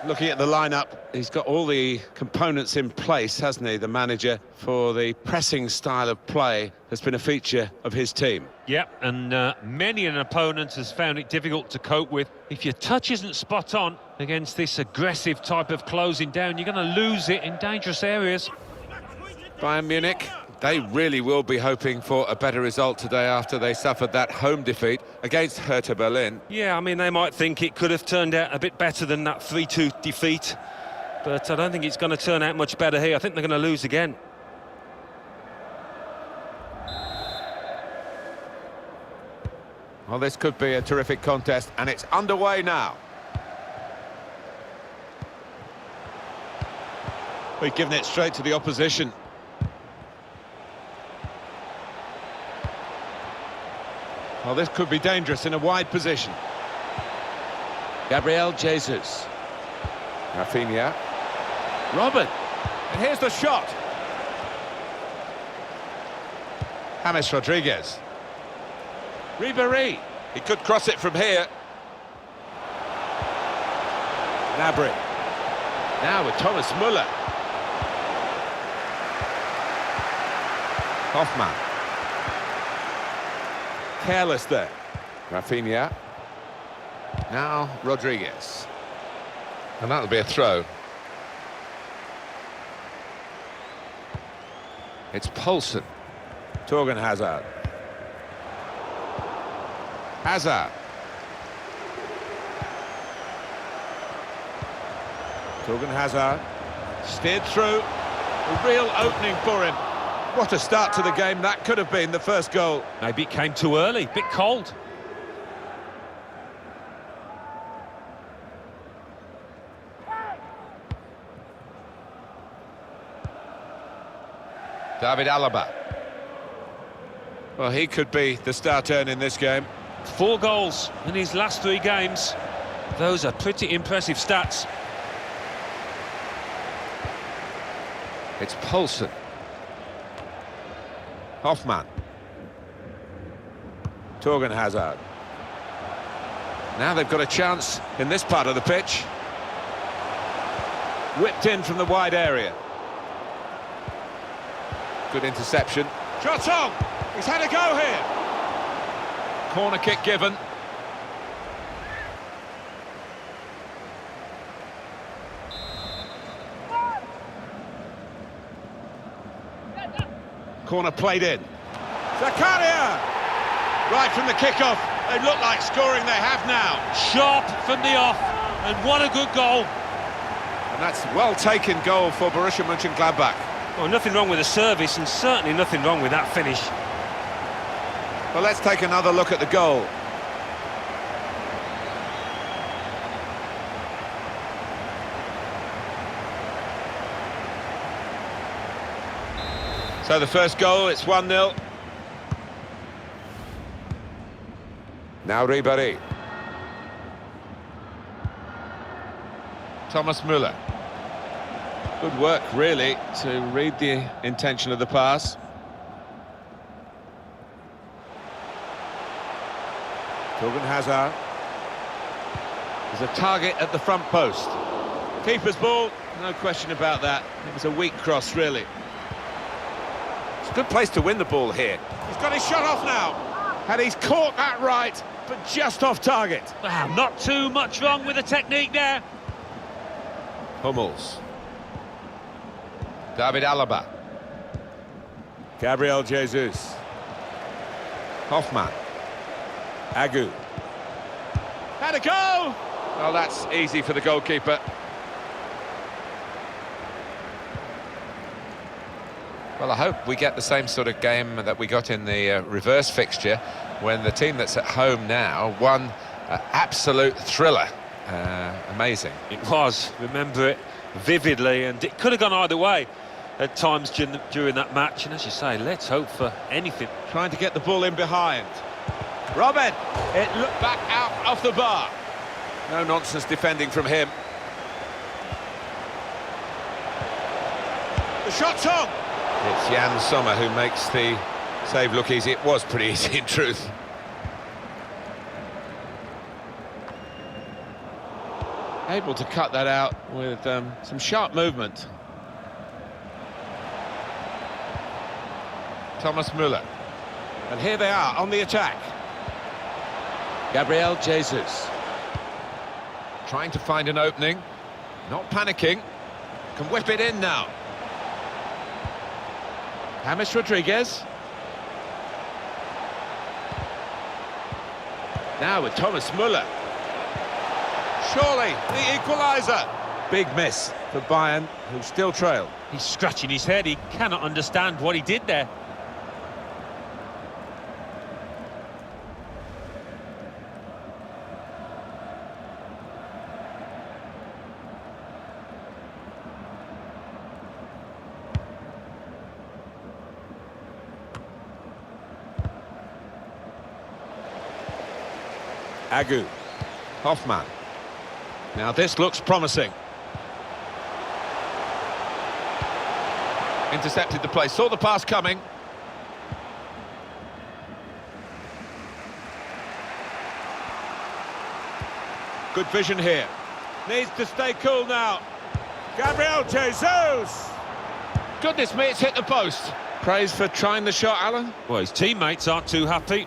Looking at the lineup, he's got all the components in place, hasn't he, the manager, for the pressing style of play that's been a feature of his team. Yep, and many an opponent has found it difficult to cope with. If your touch isn't spot on against this aggressive type of closing down, you're going to lose it in dangerous areas. Bayern Munich, they really will be hoping for a better result today after they suffered that home defeat against Hertha Berlin. Yeah, I mean, they might think it could have turned out a bit better than that 3-2 defeat, but I don't think it's going to turn out much better here. I think they're going to lose again. Well, this could be a terrific contest, and it's underway now. We've given it straight to the opposition. Well, this could be dangerous in a wide position. Gabriel Jesus. Rafinha. Robin. And here's the shot. James Rodriguez. Ribéry. He could cross it from here. Gnabry. Now with Thomas Müller. Hoffmann. Careless there. Rafinha. Now Rodriguez. And that'll be a throw. It's Poulsen. Torgan Hazard. Hazard. Torgan Hazard. Steered through. A real opening for him. What a start to the game that could have been, the first goal. Maybe it came too early, bit cold. David Alaba. Well, he could be the star turn in this game. 4 goals in his last 3 games. Those are pretty impressive stats. It's Poulsen. Hoffmann. Torgan Hazard. Now they've got a chance in this part of the pitch. Whipped in from the wide area. Good interception. Shot on! He's had a go here. Corner kick given. Corner played in. Zakaria! Right from the kickoff. They look like scoring, they have now. Sharp from the off, and what a good goal. And that's well taken goal for Borussia Mönchengladbach. Well, nothing wrong with the service, and certainly nothing wrong with that finish. Well, let's take another look at the goal. So the first goal, it's 1-0. Now Ribéry. Thomas Müller. Good work, really, to read the intention of the pass. Torgan Hazard. There's a target at the front post. Keeper's ball, no question about that. It was a weak cross, really. It's a good place to win the ball here. He's got his shot off now. And he's caught that right, but just off target. Wow, not too much wrong with the technique there. Hummels. David Alaba. Gabriel Jesus. Hoffman. Agu. Had a go! Well, that's easy for the goalkeeper. Well, I hope we get the same sort of game that we got in the reverse fixture when the team that's at home now won absolute thriller. Amazing. It was, remember it vividly, and it could have gone either way at times during that match. And as you say, let's hope for anything. Trying to get the ball in behind. Robin! It looked back out off the bar. No nonsense defending from him. The shot's on! It's Jan Sommer who makes the save look easy. It was pretty easy in truth. Able to cut that out with some sharp movement. Thomas Müller. And here they are on the attack. Gabriel Jesus. Trying to find an opening. Not panicking. Can whip it in now. James Rodriguez. Now with Thomas Müller. Surely the equaliser. Big miss for Bayern, who still trail. He's scratching his head. He cannot understand what he did there. Agu. Hoffman. Now this looks promising. Intercepted the play, saw the pass coming. Good vision here. Needs to stay cool now. Gabriel Jesus! Goodness me, it's hit the post. Praise for trying the shot, Alan. Well, his teammates aren't too happy.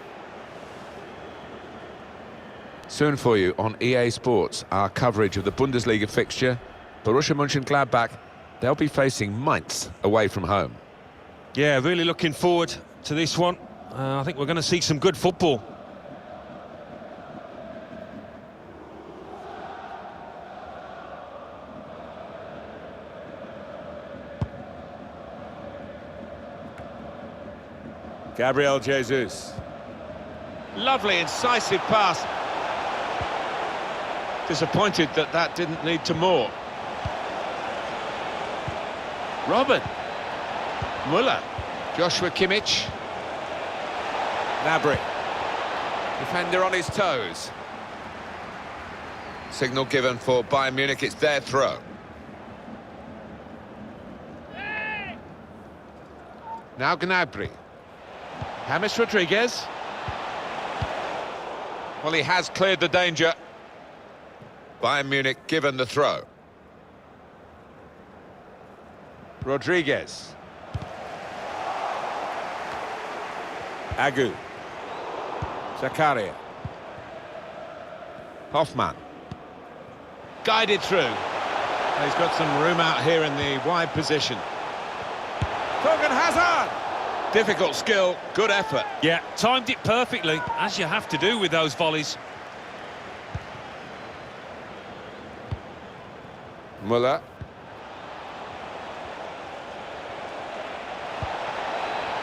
Soon for you on EA Sports, our coverage of the Bundesliga fixture. Borussia Mönchengladbach, they'll be facing Mainz away from home. Yeah, really looking forward to this one. I think we're going to see some good football. Gabriel Jesus. Lovely, incisive pass. Disappointed that that didn't lead to more. Robin. Müller. Joshua Kimmich. Gnabry. Defender on his toes. Signal given for Bayern Munich, it's their throw. Now Gnabry. James Rodriguez. Well, he has cleared the danger. Bayern Munich given the throw. Rodriguez. Agu. Zakaria. Hoffman. Guided through. He's got some room out here in the wide position. Thorgan Hazard! Difficult skill, good effort. Yeah, timed it perfectly, as you have to do with those volleys. Müller.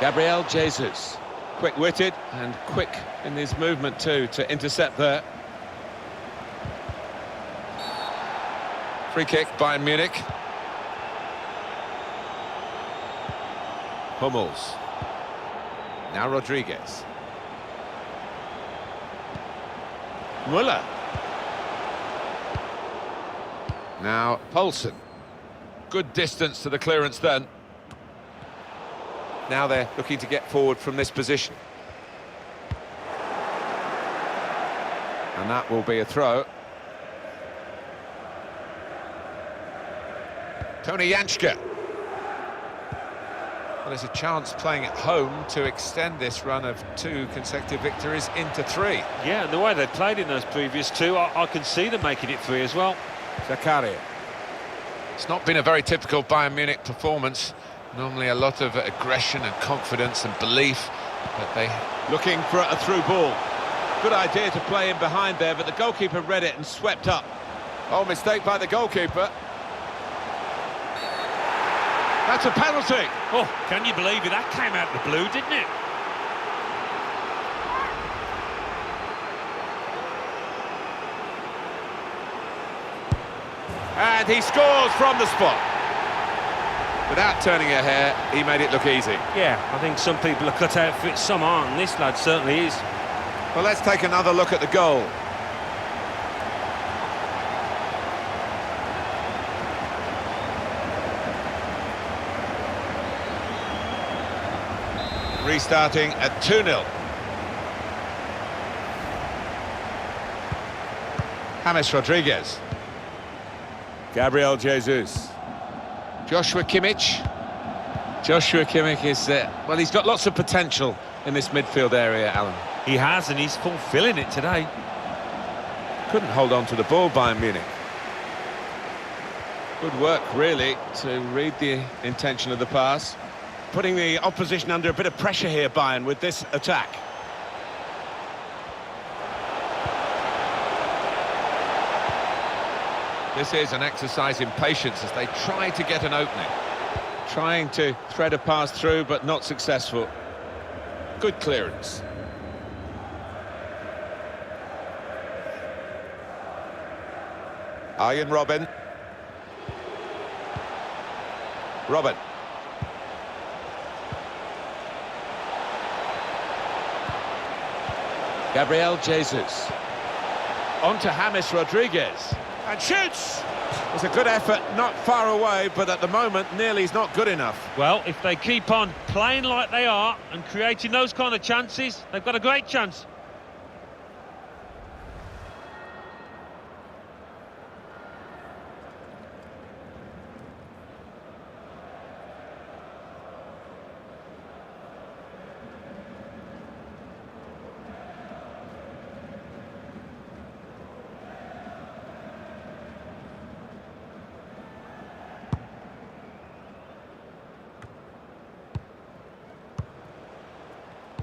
Gabriel Jesus. Quick-witted and quick in his movement too to intercept there. Free kick, Bayern Munich. Hummels. Now Rodriguez. Müller. Now Poulsen. Good distance to the clearance then. Now they're looking to get forward from this position. And that will be a throw. Tony Janschke. Well, there's a chance playing at home to extend this run of 2 consecutive victories into 3. Yeah, and the way they played in those previous 2, I can see them making it 3 as well. Zakaria. It's not been a very typical Bayern Munich performance. Normally a lot of aggression and confidence and belief, but they... Looking for a through ball. Good idea to play in behind there, but the goalkeeper read it and swept up. Oh, mistake by the goalkeeper. That's a penalty. Oh, can you believe it? That came out of the blue, didn't it? And he scores from the spot. Without turning a hair, he made it look easy. Yeah, I think some people are cut out for it, some aren't, and this lad certainly is. Well, let's take another look at the goal. Restarting at 2-0. James Rodriguez. Gabriel Jesus. Joshua Kimmich. Joshua Kimmich is, well, he's got lots of potential in this midfield area, Alan. He has, and he's fulfilling it today. Couldn't hold on to the ball, Bayern Munich. Good work, really, to read the intention of the pass. Putting the opposition under a bit of pressure here, Bayern, with this attack. This is an exercise in patience as they try to get an opening. Trying to thread a pass through, but not successful. Good clearance. Arjen Robben. Robben. Gabriel Jesus. On to James Rodriguez. And shoots! It was a good effort, not far away, but at the moment, nearly's not good enough. Well, if they keep on playing like they are and creating those kind of chances, they've got a great chance.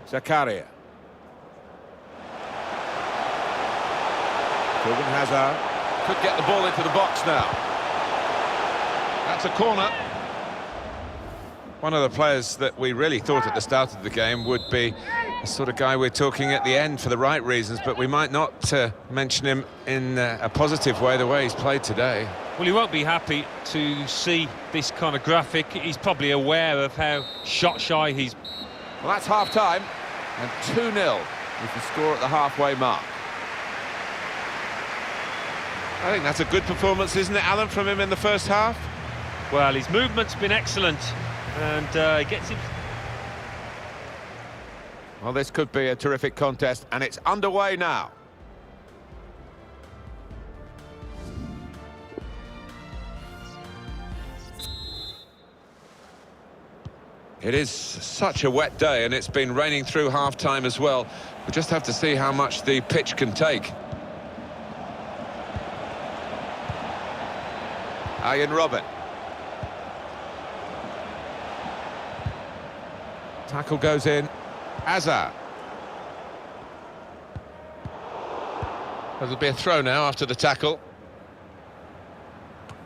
Zakaria. Torgan Hazard could get the ball into the box now. That's a corner. One of the players that we really thought at the start of the game would be the sort of guy we're talking at the end for the right reasons, but we might not mention him in a positive way, the way he's played today. Well, he won't be happy to see this kind of graphic. He's probably aware of how shot-shy he's... Well, that's half-time, and 2-0 is the score at the halfway mark. I think that's a good performance, isn't it, Alan, from him in the first half? Well, his movement's been excellent, and he gets him... Well, this could be a terrific contest, and it's underway now. It is such a wet day, and it's been raining through half-time as well. We just have to see how much the pitch can take. Arjen Robben. Tackle goes in. Hazard. There'll be a throw now after the tackle.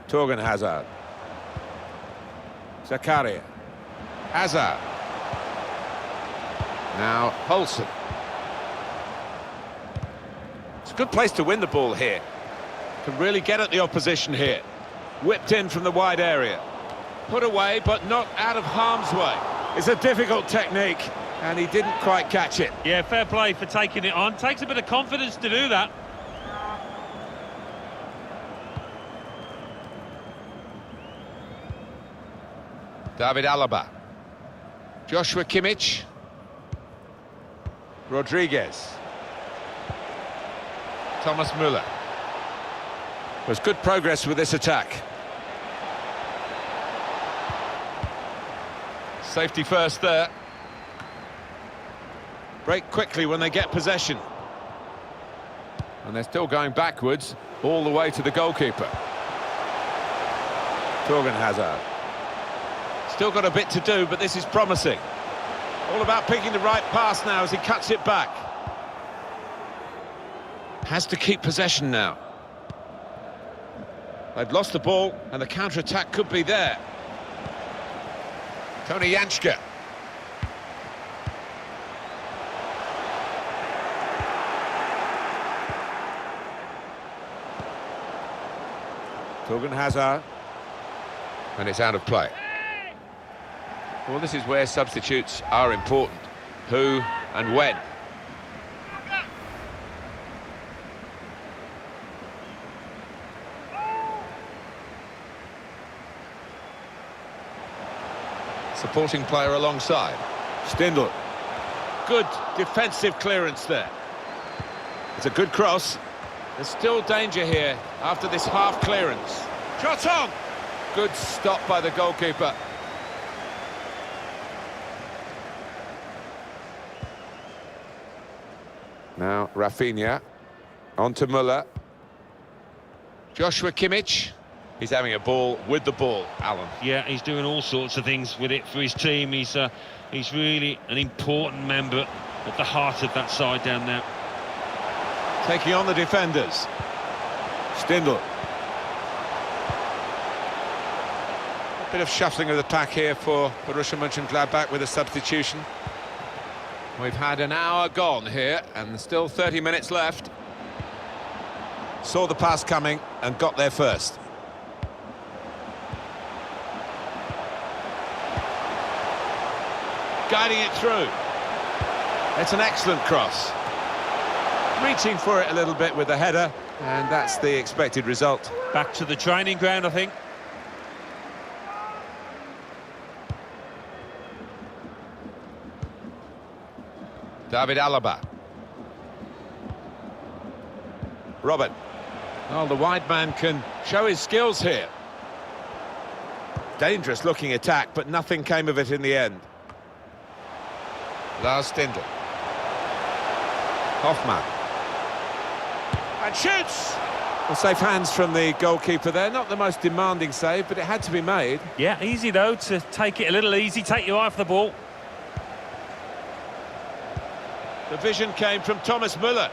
Torgan Hazard. Zakaria. Hazard. Now Holson. It's a good place to win the ball here. Can really get at the opposition here. Whipped in from the wide area. Put away, but not out of harm's way. It's a difficult technique, and he didn't quite catch it. Yeah, fair play for taking it on. Takes a bit of confidence to do that. David Alaba. Joshua Kimmich. Rodriguez. Thomas Müller. There's good progress with this attack. Safety first there. Break quickly when they get possession. And they're still going backwards all the way to the goalkeeper. Torgan Hazard. Still got a bit to do, but this is promising. All about picking the right pass now as he cuts it back. Has to keep possession now. They've lost the ball, and the counter-attack could be there. Tony Janschke. Torgan Hazard. And it's out of play. Well, this is where substitutes are important. Who and when. Supporting player alongside. Stindl. Good defensive clearance there. It's a good cross. There's still danger here after this half clearance. Shot on! Good stop by the goalkeeper. Now Rafinha. On to Müller. Joshua Kimmich. He's having a ball with the ball, Alan. Yeah, he's doing all sorts of things with it for his team. He's really an important member at the heart of that side down there. Taking on the defenders. Stindl. A bit of shuffling of the pack here for Borussia Mönchengladbach with a substitution. We've had an hour gone here and still 30 minutes left. Saw the pass coming and got there first. Guiding it through. It's an excellent cross. Reaching for it a little bit with the header, and that's the expected result. Back to the training ground, I think. David Alaba. Robert. Well, the wide man can show his skills here. Dangerous looking attack, but nothing came of it in the end. Lars Stindl. Hoffmann. And shoots! Well, safe hands from the goalkeeper there. Not the most demanding save, but it had to be made. Yeah, easy though to take it a little easy, take your eye off the ball. The vision came from Thomas Müller.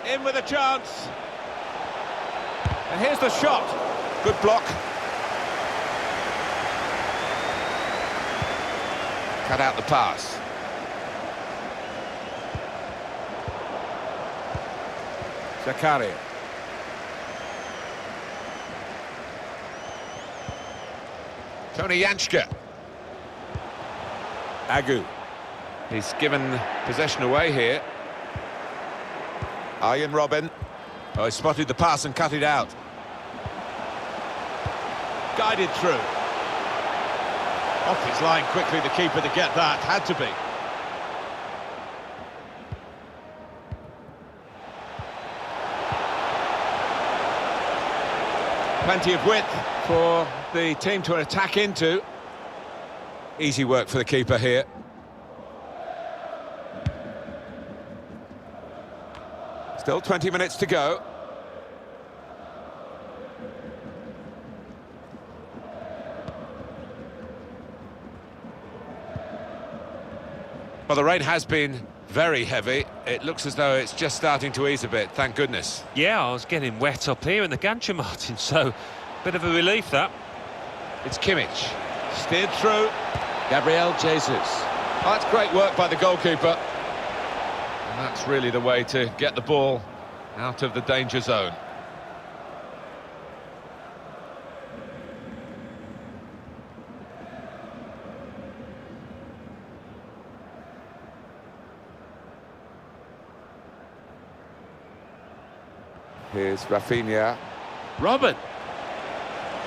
In with a chance. And here's the shot. Good block. Cut out the pass. Zakaria. Tony Janschke. Agu. He's given possession away here. Arjen Robben. Oh, he spotted the pass and cut it out. Guided through. Off his line quickly, the keeper to get that. Had to be. Plenty of width for the team to attack into. Easy work for the keeper here. Still 20 minutes to go. Well, the rain has been very heavy. It looks as though it's just starting to ease a bit, thank goodness. Yeah, I was getting wet up here in the Gancher, Martin, so bit of a relief, that. It's Kimmich. Steered through. Gabriel Jesus. Oh, that's great work by the goalkeeper. And that's really the way to get the ball out of the danger zone. Here's Rafinha. Robin.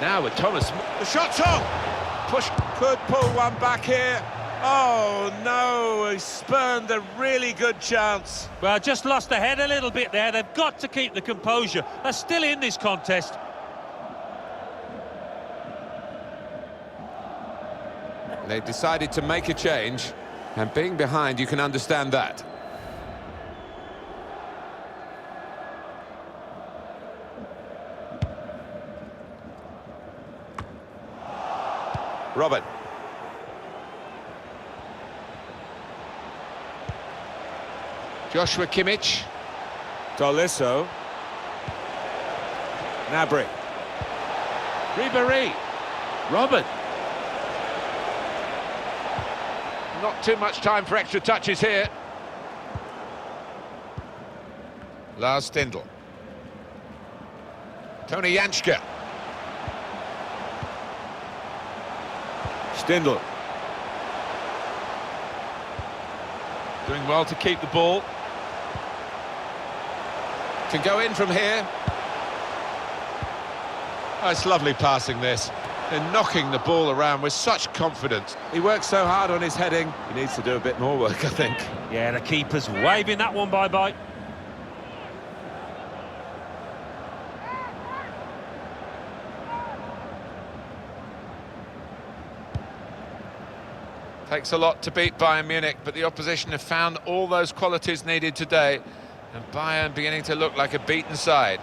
Now with Thomas. The shot's on! Push, could pull one back here. Oh, no, he spurned a really good chance. Well, just lost the head a little bit there. They've got to keep the composure. They're still in this contest. They've decided to make a change, and being behind, you can understand that. Robin. Joshua Kimmich. Tolisso. Gnabry. Ribéry. Robin. Not too much time for extra touches here. Lars Stindl. Tony Janschke. Stindl. Doing well to keep the ball. Can go in from here. Oh, it's lovely passing this. They're knocking the ball around with such confidence. He works so hard on his heading. He needs to do a bit more work, I think. Yeah, the keeper's waving that one bye-bye. Takes a lot to beat Bayern Munich, but the opposition have found all those qualities needed today. And Bayern beginning to look like a beaten side.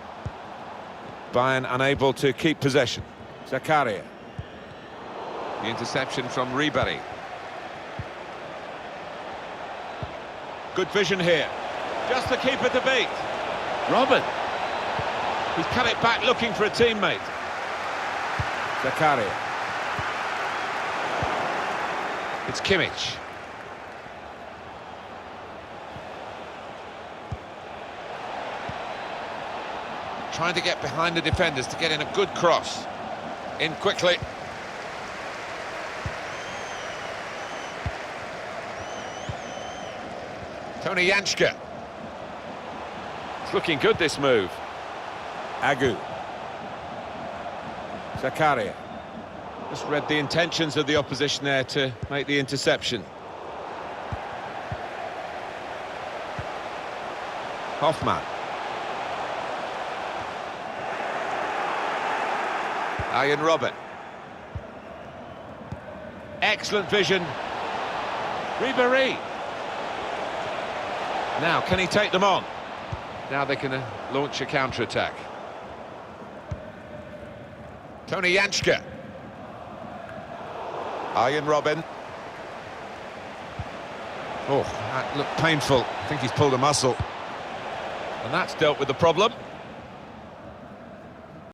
Bayern unable to keep possession. Zakaria. The interception from Ribéry. Good vision here. Just the keeper to beat. Robin. He's cut it back looking for a teammate. Zakaria. It's Kimmich. Trying to get behind the defenders to get in a good cross. In quickly. Tony Janschke. It's looking good, this move. Agu. Zakaria. Just read the intentions of the opposition there to make the interception. Hoffmann. Arjen Robben. Excellent vision. Ribéry. Now, can he take them on? Now they can launch a counter-attack. Tony Janschke. Arjen Robben. Oh, that looked painful. I think he's pulled a muscle. And that's dealt with the problem.